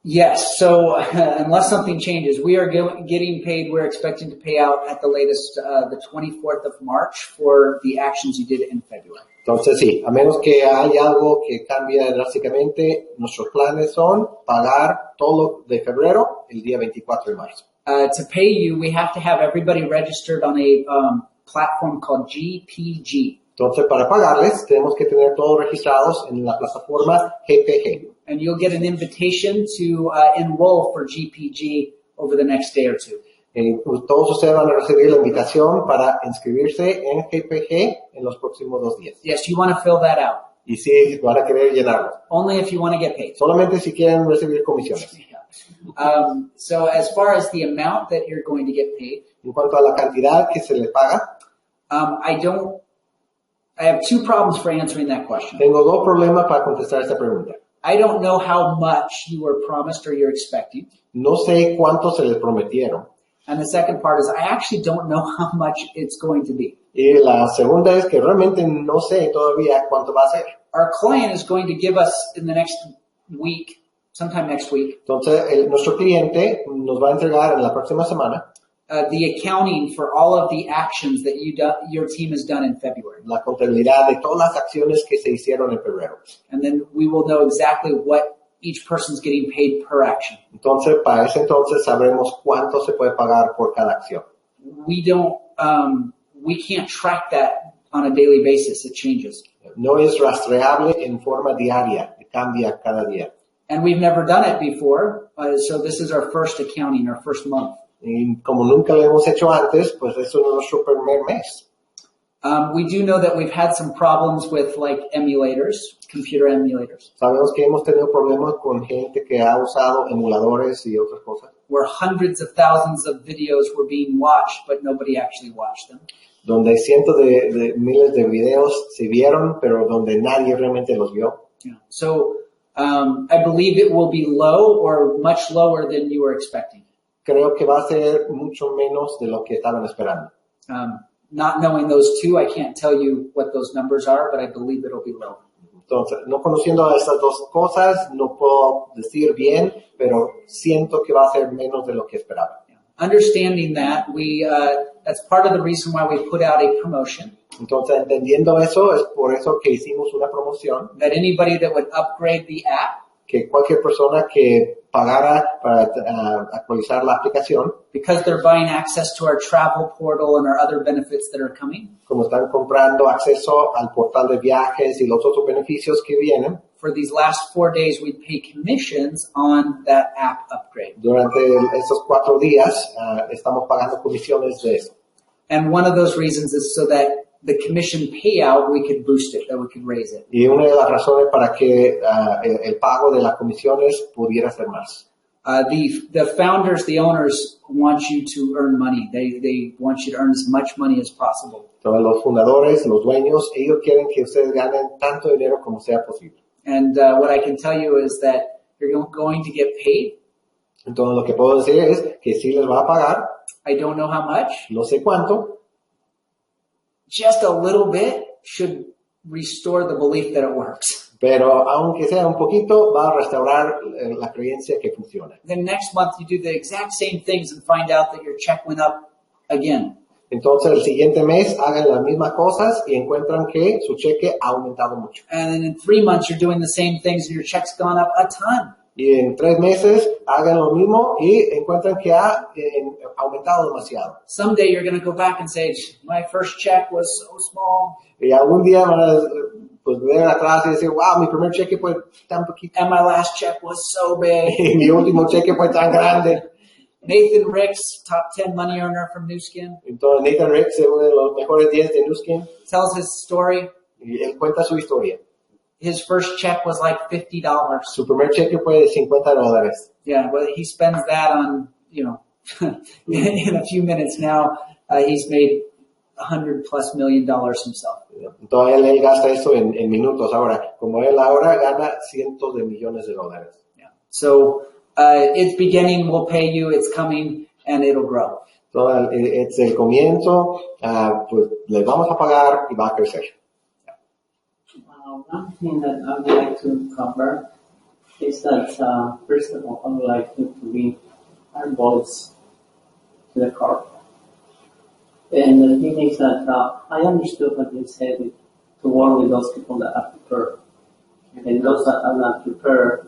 yes. So unless something changes, we are getting paid. We're expecting to pay out at the latest the 24th of March for the actions you did in February. Entonces sí, a menos que haya algo que cambie drásticamente, nuestros planes son pagar todo de febrero el día 24 de marzo. To pay you, we have to have everybody registered on a platform called GPG. Entonces, para pagarles, tenemos que tener todos registrados en la plataforma GPG. And you'll get an invitation to enroll for GPG over the next day or two. Pues todos ustedes van a recibir la invitación para inscribirse en GPG en los próximos 2 días. Yes, you want to fill that out. Y sí, van a querer llenarlo. Only if you want to get paid. Solamente si quieren recibir comisiones. So as far as the amount that you're going to get paid, En cuanto a la cantidad que se le paga, I have 2 problems for answering that question. tengo 2 problemas para contestar esta pregunta. I don't know how much you were promised or you're expecting. No sé cuánto se les prometieron. And the second part is I actually don't know how much it's going to be. Y la segunda es que realmente no sé todavía cuánto va a ser. Our client is going to give us in the next week, sometime next week, Entonces, nuestro cliente nos va a entregar en la próxima semana the accounting for all of the actions that your team has done in February. la contabilidad de todas las acciones que se hicieron en febrero. And then we will know exactly what each person's getting paid per action. Entonces, para ese entonces sabremos cuánto se puede pagar por cada acción. We can't track that on a daily basis. It changes. No es rastreable en forma diaria, cambia cada día. And we've never done it before, so this is our first accounting, our first month. Y como nunca lo hemos hecho antes, pues eso es nuestro primer mes. We do know that we've had some problems with like emulators, computer emulators, Sabemos que hemos tenido problemas con gente que ha usado emuladores y otras cosas, where hundreds of thousands of videos were being watched, but nobody actually watched them. donde cientos de miles de videos se vieron, pero donde nadie realmente los vio. Yeah. So I believe it will be low or much lower than you were expecting. Creo que va a ser mucho menos de lo que estaban esperando. Not knowing those 2, I can't tell you what those numbers are, but I believe it'll be low. Entonces, no conociendo estas 2 cosas, no puedo decir bien, pero siento que va a ser menos de lo que esperaba. Understanding that, that's part of the reason why we put out a promotion. Entonces, entendiendo eso, es por eso que hicimos una promoción, That anybody that would upgrade the app, que cualquier persona que pagara para actualizar la aplicación, because they're buying access to our travel portal and our other benefits that are coming, como están comprando acceso al portal de viajes y los otros beneficios que vienen, for these last 4 days, we'd pay commissions on that app upgrade. durante estos 4 días estamos pagando comisiones de eso. And one of those reasons is so that the commission payout, we could boost it, that we could raise it. Y una de las razones para que el pago de las comisiones pudiera ser más. The founders, the owners want you to earn money. They want you to earn as much money as possible. Entonces, los fundadores, los dueños, ellos quieren que ustedes ganen tanto dinero como sea posible. And what I can tell you is that you're going to get paid. Entonces, lo que puedo decir es que sí les va a pagar. I don't know how much. No sé cuánto. Just a little bit should restore the belief that it works. Pero aunque sea un poquito, va a restaurar la creencia que funciona. Then next month you do the exact same things and find out that your check went up again. Entonces, el siguiente mes hagan las mismas cosas y encuentran que su cheque ha aumentado mucho. And then in 3 months you're doing the same things and your check's gone up a ton. Y en 3 meses hagan lo mismo y encuentran que ha aumentado demasiado. Someday you're going to go back and say, my first check was so small. Y algún día van a ver atrás y decir, wow, mi primer cheque fue tan poquito. And my last check was so big. Y mi último cheque fue tan grande. Nathan Ricks, top 10 money earner from New Skin, Entonces Nathan Ricks es uno de los mejores 10 de New Skin. tells his story. Y él cuenta su historia. His first check was like $50. Su primer cheque fue de $50. Yeah, well, he spends that on, in a few minutes now, he's made $100+ million himself. Entonces él gasta eso en minutos ahora. Como él ahora gana cientos de millones de dólares. Yeah. So, it's beginning, we'll pay you, it's coming, and it'll grow. Entonces es el comienzo, pues les vamos a pagar y va a crecer. One thing that I would like to cover is that, first of all, I would like to read our voice to the court. And the thing is that I understood what you said, to work with those people that are prepared. And those that are not prepared,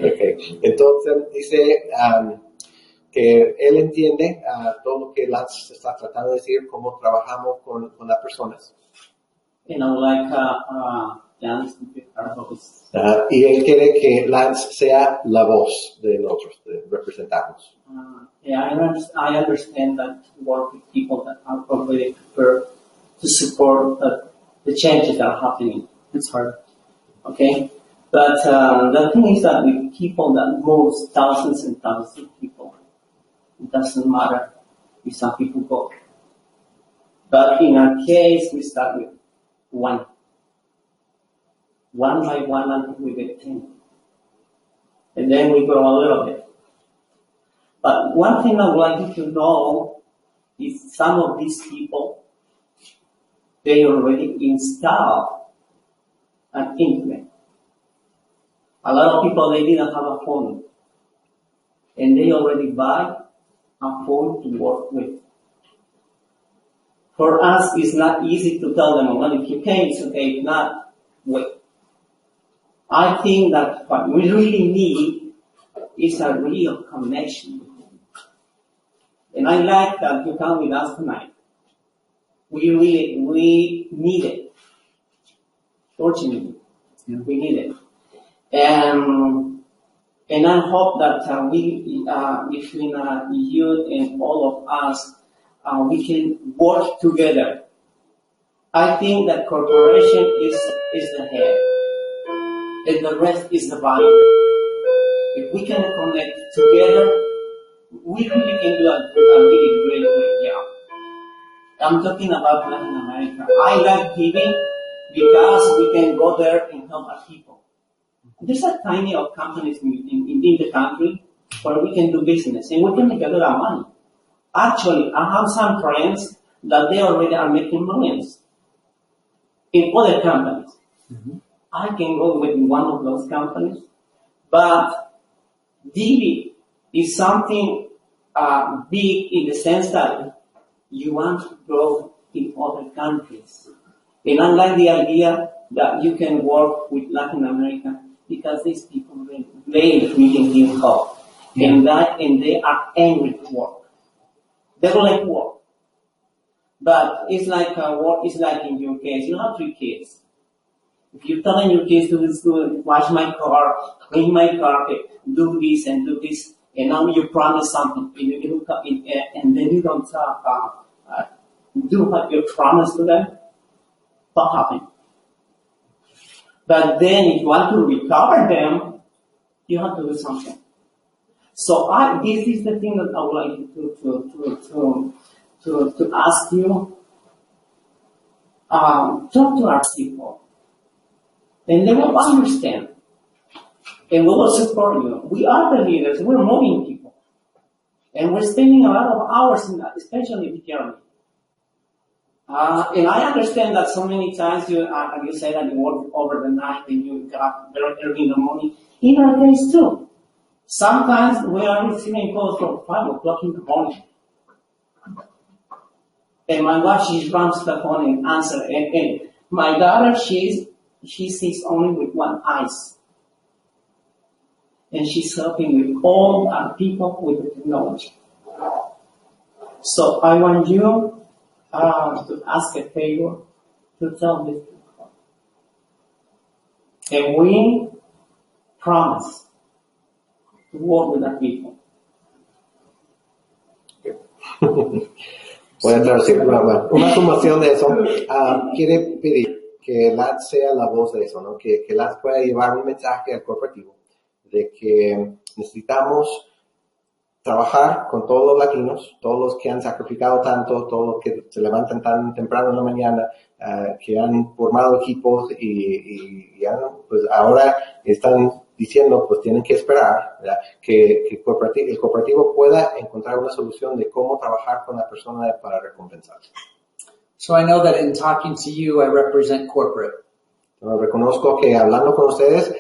Okay. Entonces dice que él entiende todo lo que Lance está tratando de decir, cómo trabajamos con las personas. And I would like Lance to be our voice. Y él quiere que Lance sea la voz de nosotros, de representarnos. I understand that to work with people that are already prepared to support the changes that are happening. It's hard. Okay? But the thing is that with people that moves thousands and thousands of people, it doesn't matter if some people go. But in our case, we start with one. One by one until we get 10. And then we grow a little bit. But one thing I would like you to know is some of these people, they already installed an internet. A lot of people, they didn't have a phone. And they already buy a phone to work with. For us, it's not easy to tell them, well, if you can, it's okay. If not, wait. I think that what we really need is a real connection. And I like that you come with us tonight. We need it. Fortunately, we need it. And I hope that we, between you and all of us, we can work together. I think that corporation is the head, and the rest is the body. If we can connect together, we really can do a really great job. I'm talking about Latin America. I like giving because we can go there and help our people. There's a tiny of companies in the country where we can do business and we can make a lot of money. Actually, I have some friends that they already are making millions in other companies. Mm-hmm. I can go with one of those companies, but Divvee is something big in the sense that you want to grow in other countries. And I like the idea that you can work with Latin America because these people really need help. Yeah. And they are angry to work. They don't like work. But it's like work is like in your case. You have 3 kids. If you're telling your kids to wash my car, clean my carpet, do this and do this, and now you promise something, and then you don't do what you promised to them, what happened? But then if you want to recover them, you have to do something. So this is the thing that I would like to ask you. Talk to our people, and they will understand, and we will support you. We are the leaders. We're moving people, and we're spending a lot of hours in that, especially in Germany. And I understand that so many times you say that you work over the night and you got very early in the morning. In our case too. Sometimes we are receiving calls from 5 o'clock in the morning. And my wife, she runs the phone and answers. And my daughter, she sees only with one eye. And she's helping with all our people with the technology. So I want you to ask a favor to tell these people. And we promise to work with our people. Voy a traducir una sumación de eso. Quiere pedir que Lance sea la voz de eso, ¿no? Que Lance pueda llevar un mensaje al corporativo de que necesitamos trabajar con todos los latinos, todos los que han sacrificado tanto, todos los que se levantan tan temprano en la mañana, que han formado equipos y pues ahora están diciendo, pues tienen que esperar, ¿verdad? Que el corporativo pueda encontrar una solución de cómo trabajar con la persona para recompensar. So I know that in talking to you, I represent corporate. Reconozco que hablando con ustedes,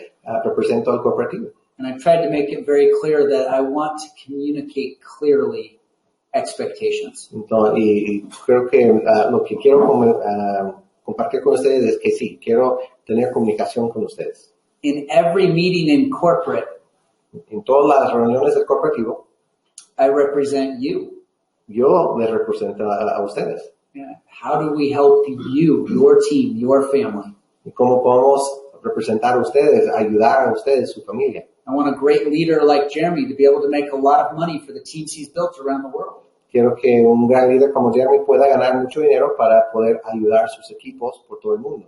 represento al corporativo. And I've tried to make it very clear that I want to communicate clearly expectations. Entonces, y creo que lo que quiero compartir con ustedes es que sí, quiero tener comunicación con ustedes. In every meeting in corporate, en todas las reuniones del corporativo, I represent you. Yo les represento a ustedes. Yeah. How do we help you, your team, your family? ¿Y cómo podemos representar a ustedes, ayudar a ustedes, su familia? I want a great leader like Jeremy to be able to make a lot of money for the teams he's built around the world. Quiero que un gran líder como Jeremy pueda ganar mucho dinero para poder ayudar a sus equipos por todo el mundo.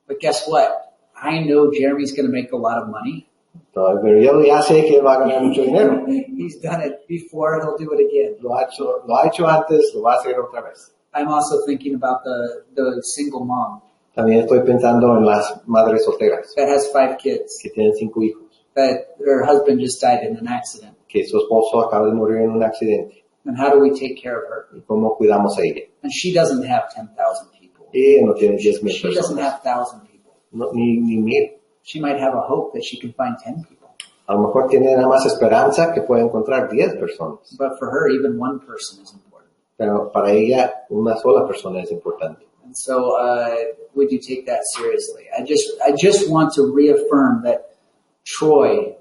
But guess what? I know Jeremy's going to make a lot of money. Pero yo ya sé que él va a ganar mucho dinero. He's done it before, he'll do it again. Lo ha hecho antes, lo va a hacer otra vez. I'm also thinking about the single mom. También estoy pensando en las madres solteras. That has 5 kids. Que tienen 5 hijos. That her husband just died in an accident. Que su esposo acaba de morir en un accidente. And how do we take care of her? ¿Y cómo cuidamos a ella? And she doesn't have 10,000 people. Y ella no tiene 10,000 She personas. doesn't have 1,000 people. No, ni 1,000. She might have a hope that she can find 10 people. A lo mejor tiene nada más esperanza que puede encontrar 10 personas. But for her, even one person is important. Pero para ella, una sola persona es importante. And so, would you take that seriously? I just want to reaffirm that Troy,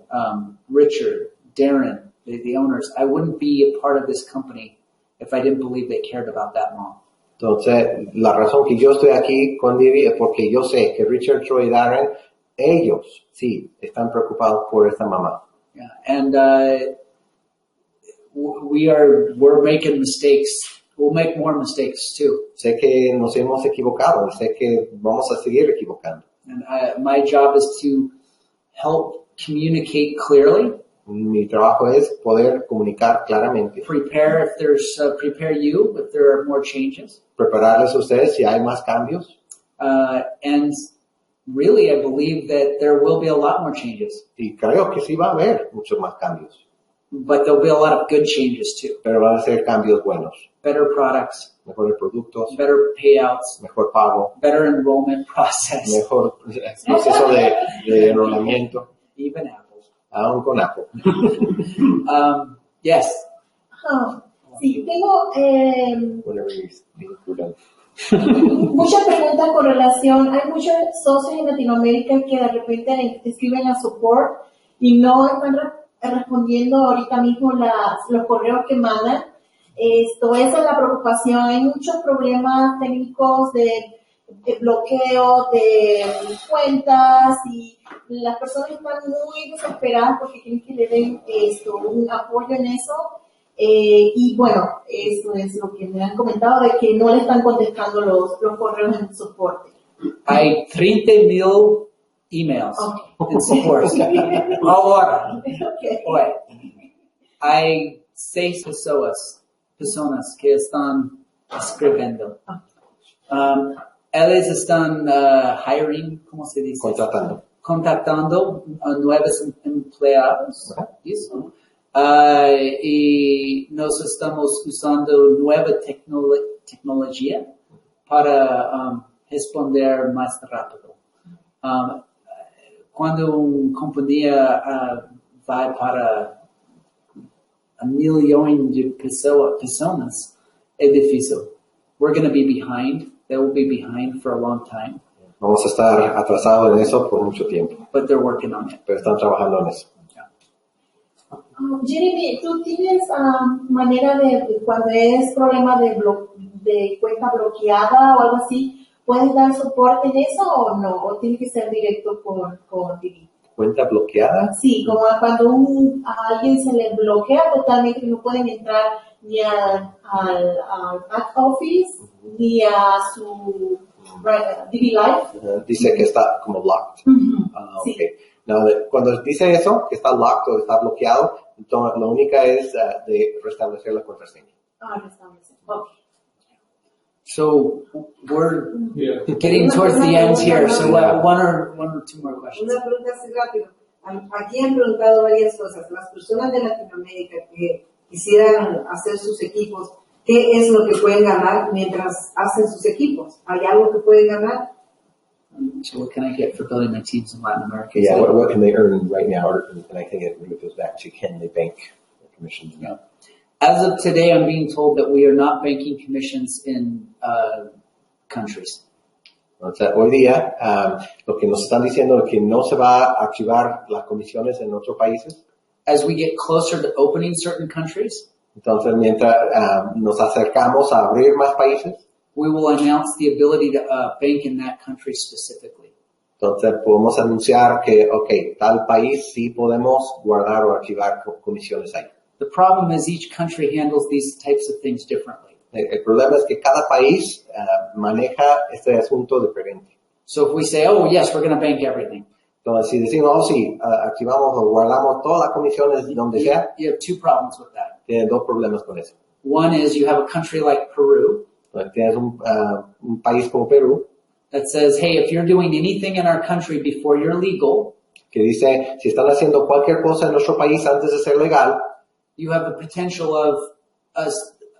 Richard, Darren, the owners, I wouldn't be a part of this company if I didn't believe they cared about that mom. Entonces, la razón que yo estoy aquí con Divvee es porque yo sé que Richard, Troy y Darren, ellos sí están preocupados por esta mamá. Yeah, and we're making mistakes. We'll make more mistakes too. Sé que nos hemos equivocado y sé que vamos a seguir equivocando. And my job is to help communicate clearly. Mi trabajo es poder comunicar claramente. Prepare you if there are more changes. Prepararles a ustedes si hay más cambios. And really, I believe that there will be a lot more changes. Y creo que sí va a haber muchos más cambios. But there'll be a lot of good changes too. Pero van a ser cambios buenos. Better products. Mejores productos. Better payouts. Mejor pago. Better enrollment process. Mejor proceso de enrolamiento. Even Apple. Aún con Apple. Yes. Sí, tengo Whatever you put on. muchas preguntas con relación. Hay muchos socios en Latinoamérica que de repente escriben a support y no están respondiendo ahorita mismo los correos que mandan. Esa es la preocupación. Hay muchos problemas técnicos de bloqueo de cuentas y las personas están muy desesperadas porque quieren que le den un apoyo en eso. Y bueno, eso es lo que me han comentado de que no le están contestando los correos en soporte. Hay 30,000 emails Okay. and support. Ahora, Okay. oye, hay 6 personas que están escribiendo. Ellos están hiring, ¿cómo se dice? Contactando a nuevos empleados. Eso. Y nos estamos usando nueva tecnología para responder más rápido. Cuando una compañía va para 1 millón de personas, es difícil. We're going to be behind. They will be behind for a long time. Vamos a estar atrasados en eso por mucho tiempo. But they're working on it. Pero están trabajando en eso. Jeremy, ¿tú tienes manera de cuando es problema de cuenta bloqueada o algo así, puedes dar soporte en eso o no? ¿O tiene que ser directo con Divvee? ¿Cuenta bloqueada? Sí, como cuando a alguien se le bloquea totalmente, no pueden entrar ni al back office ni a su Divvee Live. Dice que está como locked. Sí. Okay. Now, cuando dice eso, que está locked o está bloqueado, entonces lo única es de restablecer la contraseña. Restablecer. Okay. So we're getting towards the end here. So one or two more questions. Una pregunta así rápido. Aquí han preguntado varias cosas. Las personas de Latinoamérica que quisieran hacer sus equipos, ¿qué es lo que pueden ganar mientras hacen sus equipos? ¿Hay algo que pueden ganar? So what can I get for building my teams in Latin America? Yeah, what can they earn right now? And I think it really goes back to, can they bank commissions? Yeah. As of today, I'm being told that we are not banking commissions in countries. O sea, hoy día, lo que nos están diciendo es que no se va a activar las comisiones en otros países. As we get closer to opening certain countries, Entonces, mientras nos acercamos a abrir más países, we will announce the ability to bank in that country specifically. entonces podemos anunciar que, okay, tal país sí podemos guardar o activar comisiones ahí. The problem is each country handles these types of things differently. El problema es que cada país maneja este asunto diferente. So if we say, oh, yes, we're going to bank everything, Entonces, si decimos, oh, sí, activamos o guardamos todas las comisiones donde sea, you have 2 problems with that. tiene 2 problemas con eso. One is you have a country like Peru Entonces, tienes un país como Perú that says, hey, if you're doing anything in our country before you're legal, que dice, si están haciendo cualquier cosa en nuestro país antes de ser legal, you have the potential of us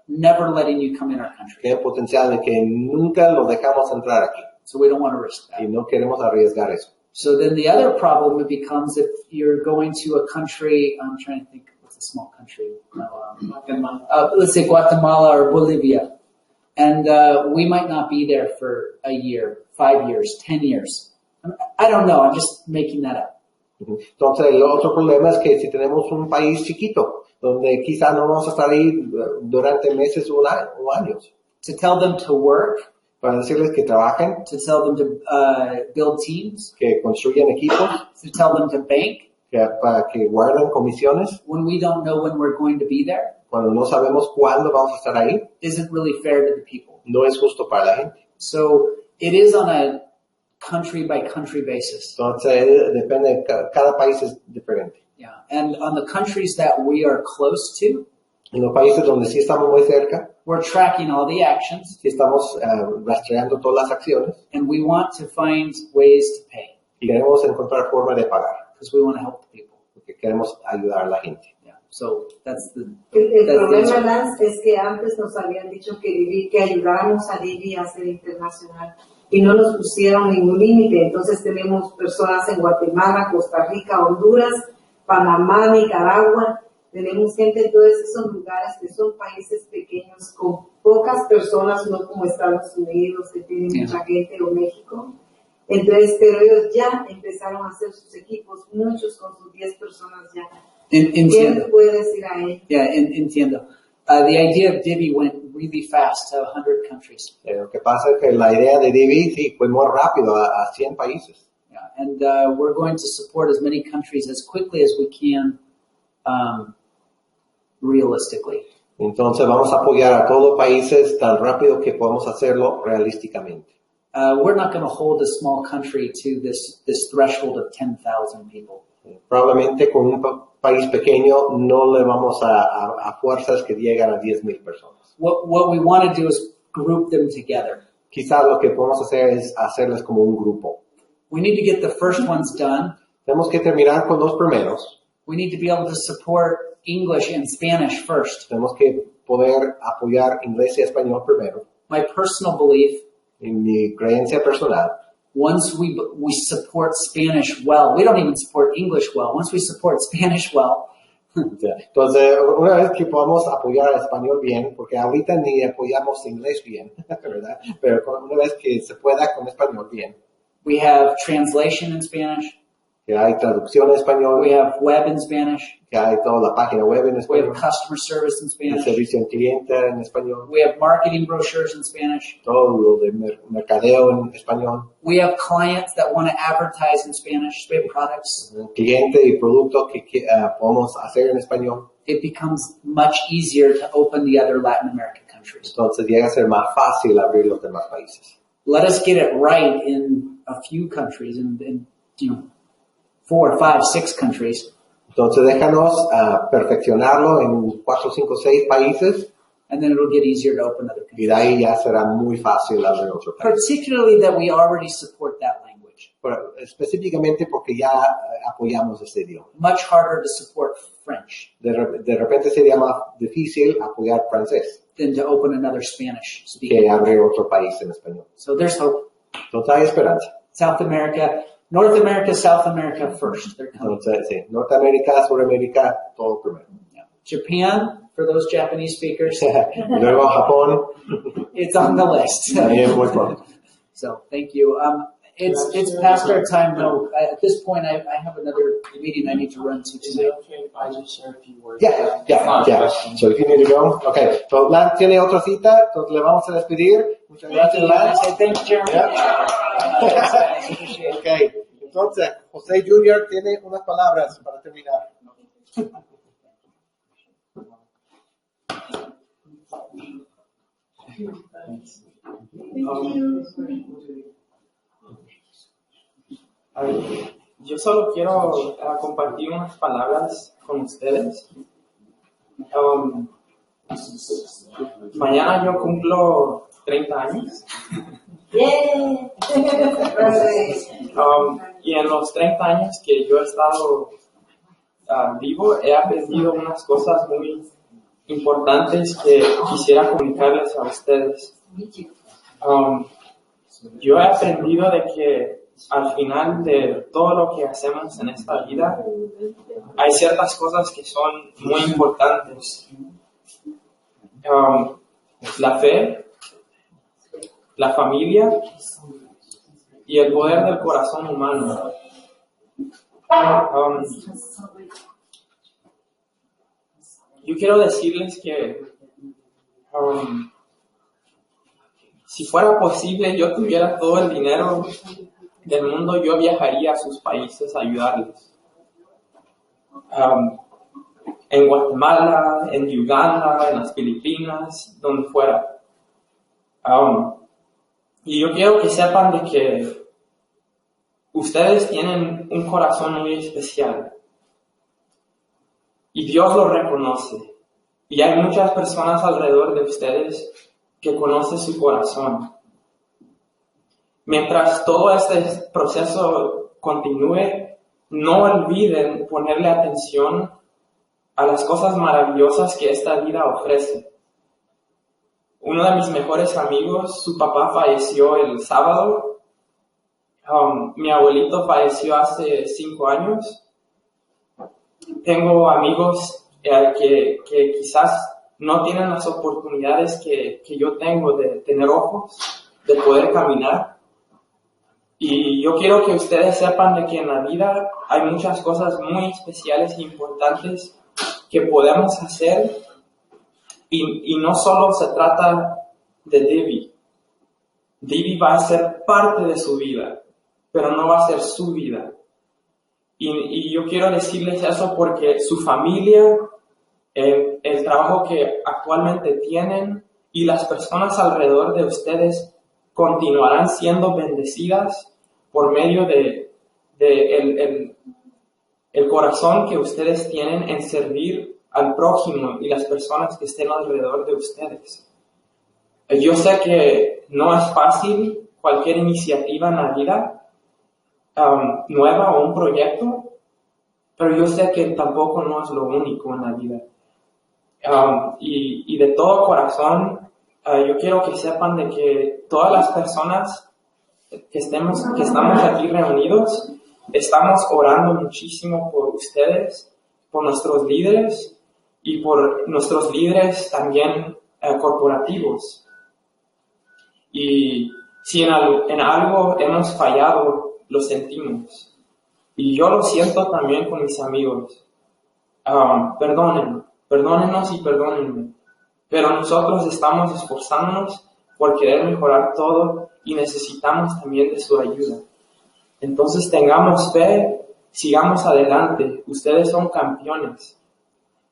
never letting you come in our country. tiene potencial de que nunca los dejamos entrar aquí. So we don't want to risk that. Y no queremos arriesgar eso. So then the other problem it becomes if you're going to a country, I'm trying to think, what's a small country? Let's say Guatemala or Bolivia. And we might not be there for a year, 5 years, 10 years. I don't know, I'm just making that up. Entonces, el otro problema es que si tenemos un país chiquito, donde quizá no vamos a estar ahí durante meses o años, To tell them to work, para decirles que trabajen, to tell them to build teams, que construyan equipos, to tell them to bank, para que guarden comisiones, when we don't know when we're going to be there, cuando no sabemos cuándo vamos a estar ahí, isn't really fair to the people. no es justo para la gente. So it is on a country by country basis. Entonces, depende, cada país es diferente. Yeah. And on the countries that we are close to, En los países donde sí estamos muy cerca, we're tracking all the actions sí estamos rastreando todas las acciones and we want to find ways to pay y queremos encontrar forma de pagar, because we want to help the people. porque queremos ayudar a la gente. Yeah. So that's the El that's the problema, answer. Lance, es que antes nos habían dicho que ayudáramos a Divvee a ser internacional y no nos pusieron ningún límite. Entonces tenemos personas en Guatemala, Costa Rica, Honduras, Panamá, Nicaragua. Tenemos gente en todos esos lugares que son países pequeños con pocas personas, no como Estados Unidos que tienen mucha gente o México. Entonces, pero ellos ya empezaron a hacer sus equipos, muchos con sus 10 personas ya. ¿Qué Entiendo. le puede decir a ellos? Yeah, entiendo. The idea of Divvee went really fast to 100 countries. Lo que pasa es que la idea de Divvee sí fue muy rápido a 100 países. Yeah. And we're going to support as many countries as quickly as we can, realistically. Entonces vamos a apoyar a todos los países tan rápido que podamos hacerlo realísticamente. we're not going to hold a small country to this threshold of 10,000 people. Probablemente con un país pequeño no le vamos a fuerzas que llegan a 10,000 personas. What we want to do is group them together. Quizás lo que podemos hacer es hacerles como un grupo. We need to get the first ones done. Tenemos que terminar con los primeros. We need to be able to support English and Spanish first. Tenemos que poder apoyar inglés y español primero. My personal belief, En mi creencia personal, once we support Spanish well, we don't even support English well. Once we support Spanish well, entonces una vez que podamos apoyar al español bien, porque ahorita ni apoyamos inglés bien, ¿verdad? Pero una vez que se pueda con español bien, we have translation in Spanish. que hay traducción en español, We have web in Spanish. que hay toda la página web en We español, have customer service in el Spanish. servicio al cliente en español, We have marketing brochures in Spanish. todo lo de mercadeo en español, We have clients that want to advertise in Spanish. We have products. cliente y producto que podemos hacer en español. It becomes much easier to open the other Latin American countries. Entonces llega a ser más fácil abrir los demás países. Let us get it right in a few countries, in 4, 5, 6 countries, Entonces déjanos perfeccionarlo en 4, 5, 6 países and then it'll get easier to open other y countries. de ahí ya será muy fácil abrir otro país. Particularly that we already support that language. Pero específicamente porque ya apoyamos este idioma. Much harder to support French De repente sería más difícil apoyar francés than to open another Spanish speaking. que abrir otro país en español. So there's hope. Entonces hay esperanza. South America, North America, South America first. They're coming. Entonces, sí, Norteamérica, Suramérica, todo primero. Yeah. Japan, for those Japanese speakers, Y luego Japón, it's on the list. también muy pronto. So thank you. It's past our time though. At this point, I have another meeting I need to run to Is tonight. it okay if I just share a few words? Yeah. So if you need to go. Okay. So Lance tiene otra cita, entonces le vamos a despedir. Muchas gracias, Lance. Thanks, Jeremy. Okay. Entonces, José Jr. tiene unas palabras para terminar. Yo solo quiero compartir unas palabras con ustedes. Mañana yo cumplo 30 años. Yeah. Y en los 30 años que yo he estado vivo, he aprendido unas cosas muy importantes que quisiera comunicarles a ustedes. Yo he aprendido de que al final de todo lo que hacemos en esta vida, hay ciertas cosas que son muy importantes. La fe, la familia y el poder del corazón humano. Yo quiero decirles que si fuera posible, yo tuviera todo el dinero del mundo, yo viajaría a sus países a ayudarles. En Guatemala, en Uganda, en las Filipinas, donde fuera. Y yo quiero que sepan de que ustedes tienen un corazón muy especial. Y Dios lo reconoce. Y hay muchas personas alrededor de ustedes que conocen su corazón. Mientras todo este proceso continúe, no olviden ponerle atención a las cosas maravillosas que esta vida ofrece. Uno de mis mejores amigos, su papá falleció el sábado. Mi abuelito falleció hace 5 años. Tengo amigos que quizás no tienen las oportunidades que yo tengo de tener ojos, de poder caminar. Y yo quiero que ustedes sepan de que en la vida hay muchas cosas muy especiales e importantes que podemos hacer. Y no solo se trata de Divvee. Divvee va a ser parte de su vida, pero no va a ser su vida. Y yo quiero decirles eso porque su familia, el trabajo que actualmente tienen y las personas alrededor de ustedes continuarán siendo bendecidas por medio de el corazón que ustedes tienen en servir al prójimo y las personas que estén alrededor de ustedes. Yo sé que no es fácil cualquier iniciativa en la vida nueva o un proyecto, pero yo sé que tampoco no es lo único en la vida. Y de todo corazón, yo quiero que sepan de que todas las personas que estamos aquí reunidos, estamos orando muchísimo por ustedes, por nuestros líderes y por nuestros líderes también corporativos. Y si en algo hemos fallado, lo sentimos. Y yo lo siento también con mis amigos. Perdónennos y perdónenme. Pero nosotros estamos esforzándonos por querer mejorar todo y necesitamos también de su ayuda. Entonces tengamos fe, sigamos adelante. Ustedes son campeones.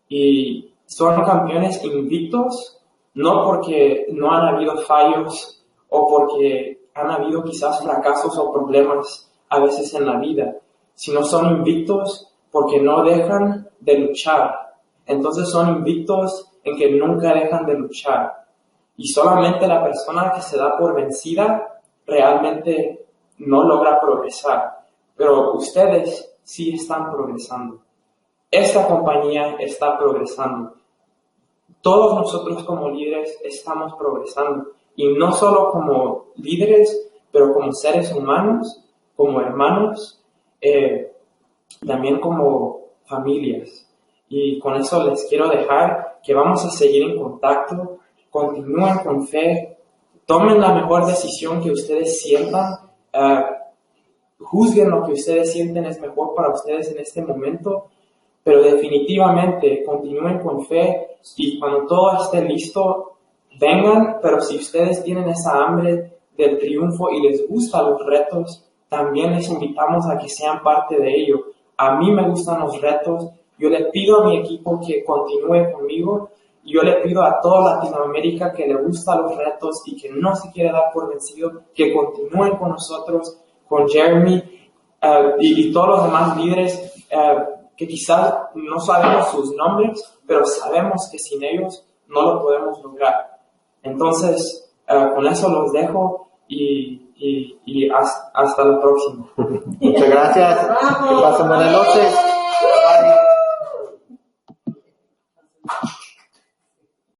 Y son campeones invictos, no porque no han habido fallos o porque han habido quizás fracasos o problemas a veces en la vida, sino son invictos porque no dejan de luchar. Entonces son invictos en que nunca dejan de luchar. Y solamente la persona que se da por vencida realmente no logra progresar. Pero ustedes sí están progresando. Esta compañía está progresando. Todos nosotros como líderes estamos progresando. Y no solo como líderes, pero como seres humanos, como hermanos, también como familias. Y con eso les quiero dejar que vamos a seguir en contacto, continúen con fe, tomen la mejor decisión que ustedes sientan, juzguen lo que ustedes sienten es mejor para ustedes en este momento, pero definitivamente continúen con fe y cuando todo esté listo, vengan, pero si ustedes tienen esa hambre del triunfo y les gustan los retos, también les invitamos a que sean parte de ello. A mí me gustan los retos, yo le pido a mi equipo que continúe conmigo, y yo le pido a toda Latinoamérica que le gustan los retos y que no se quiere dar por vencido, que continúen con nosotros, con Jeremy y todos los demás líderes que quizás no sabemos sus nombres, pero sabemos que sin ellos no lo podemos lograr. Entonces, con eso los dejo y hasta la próxima. Muchas gracias. Que pasen buenas noches. Bye.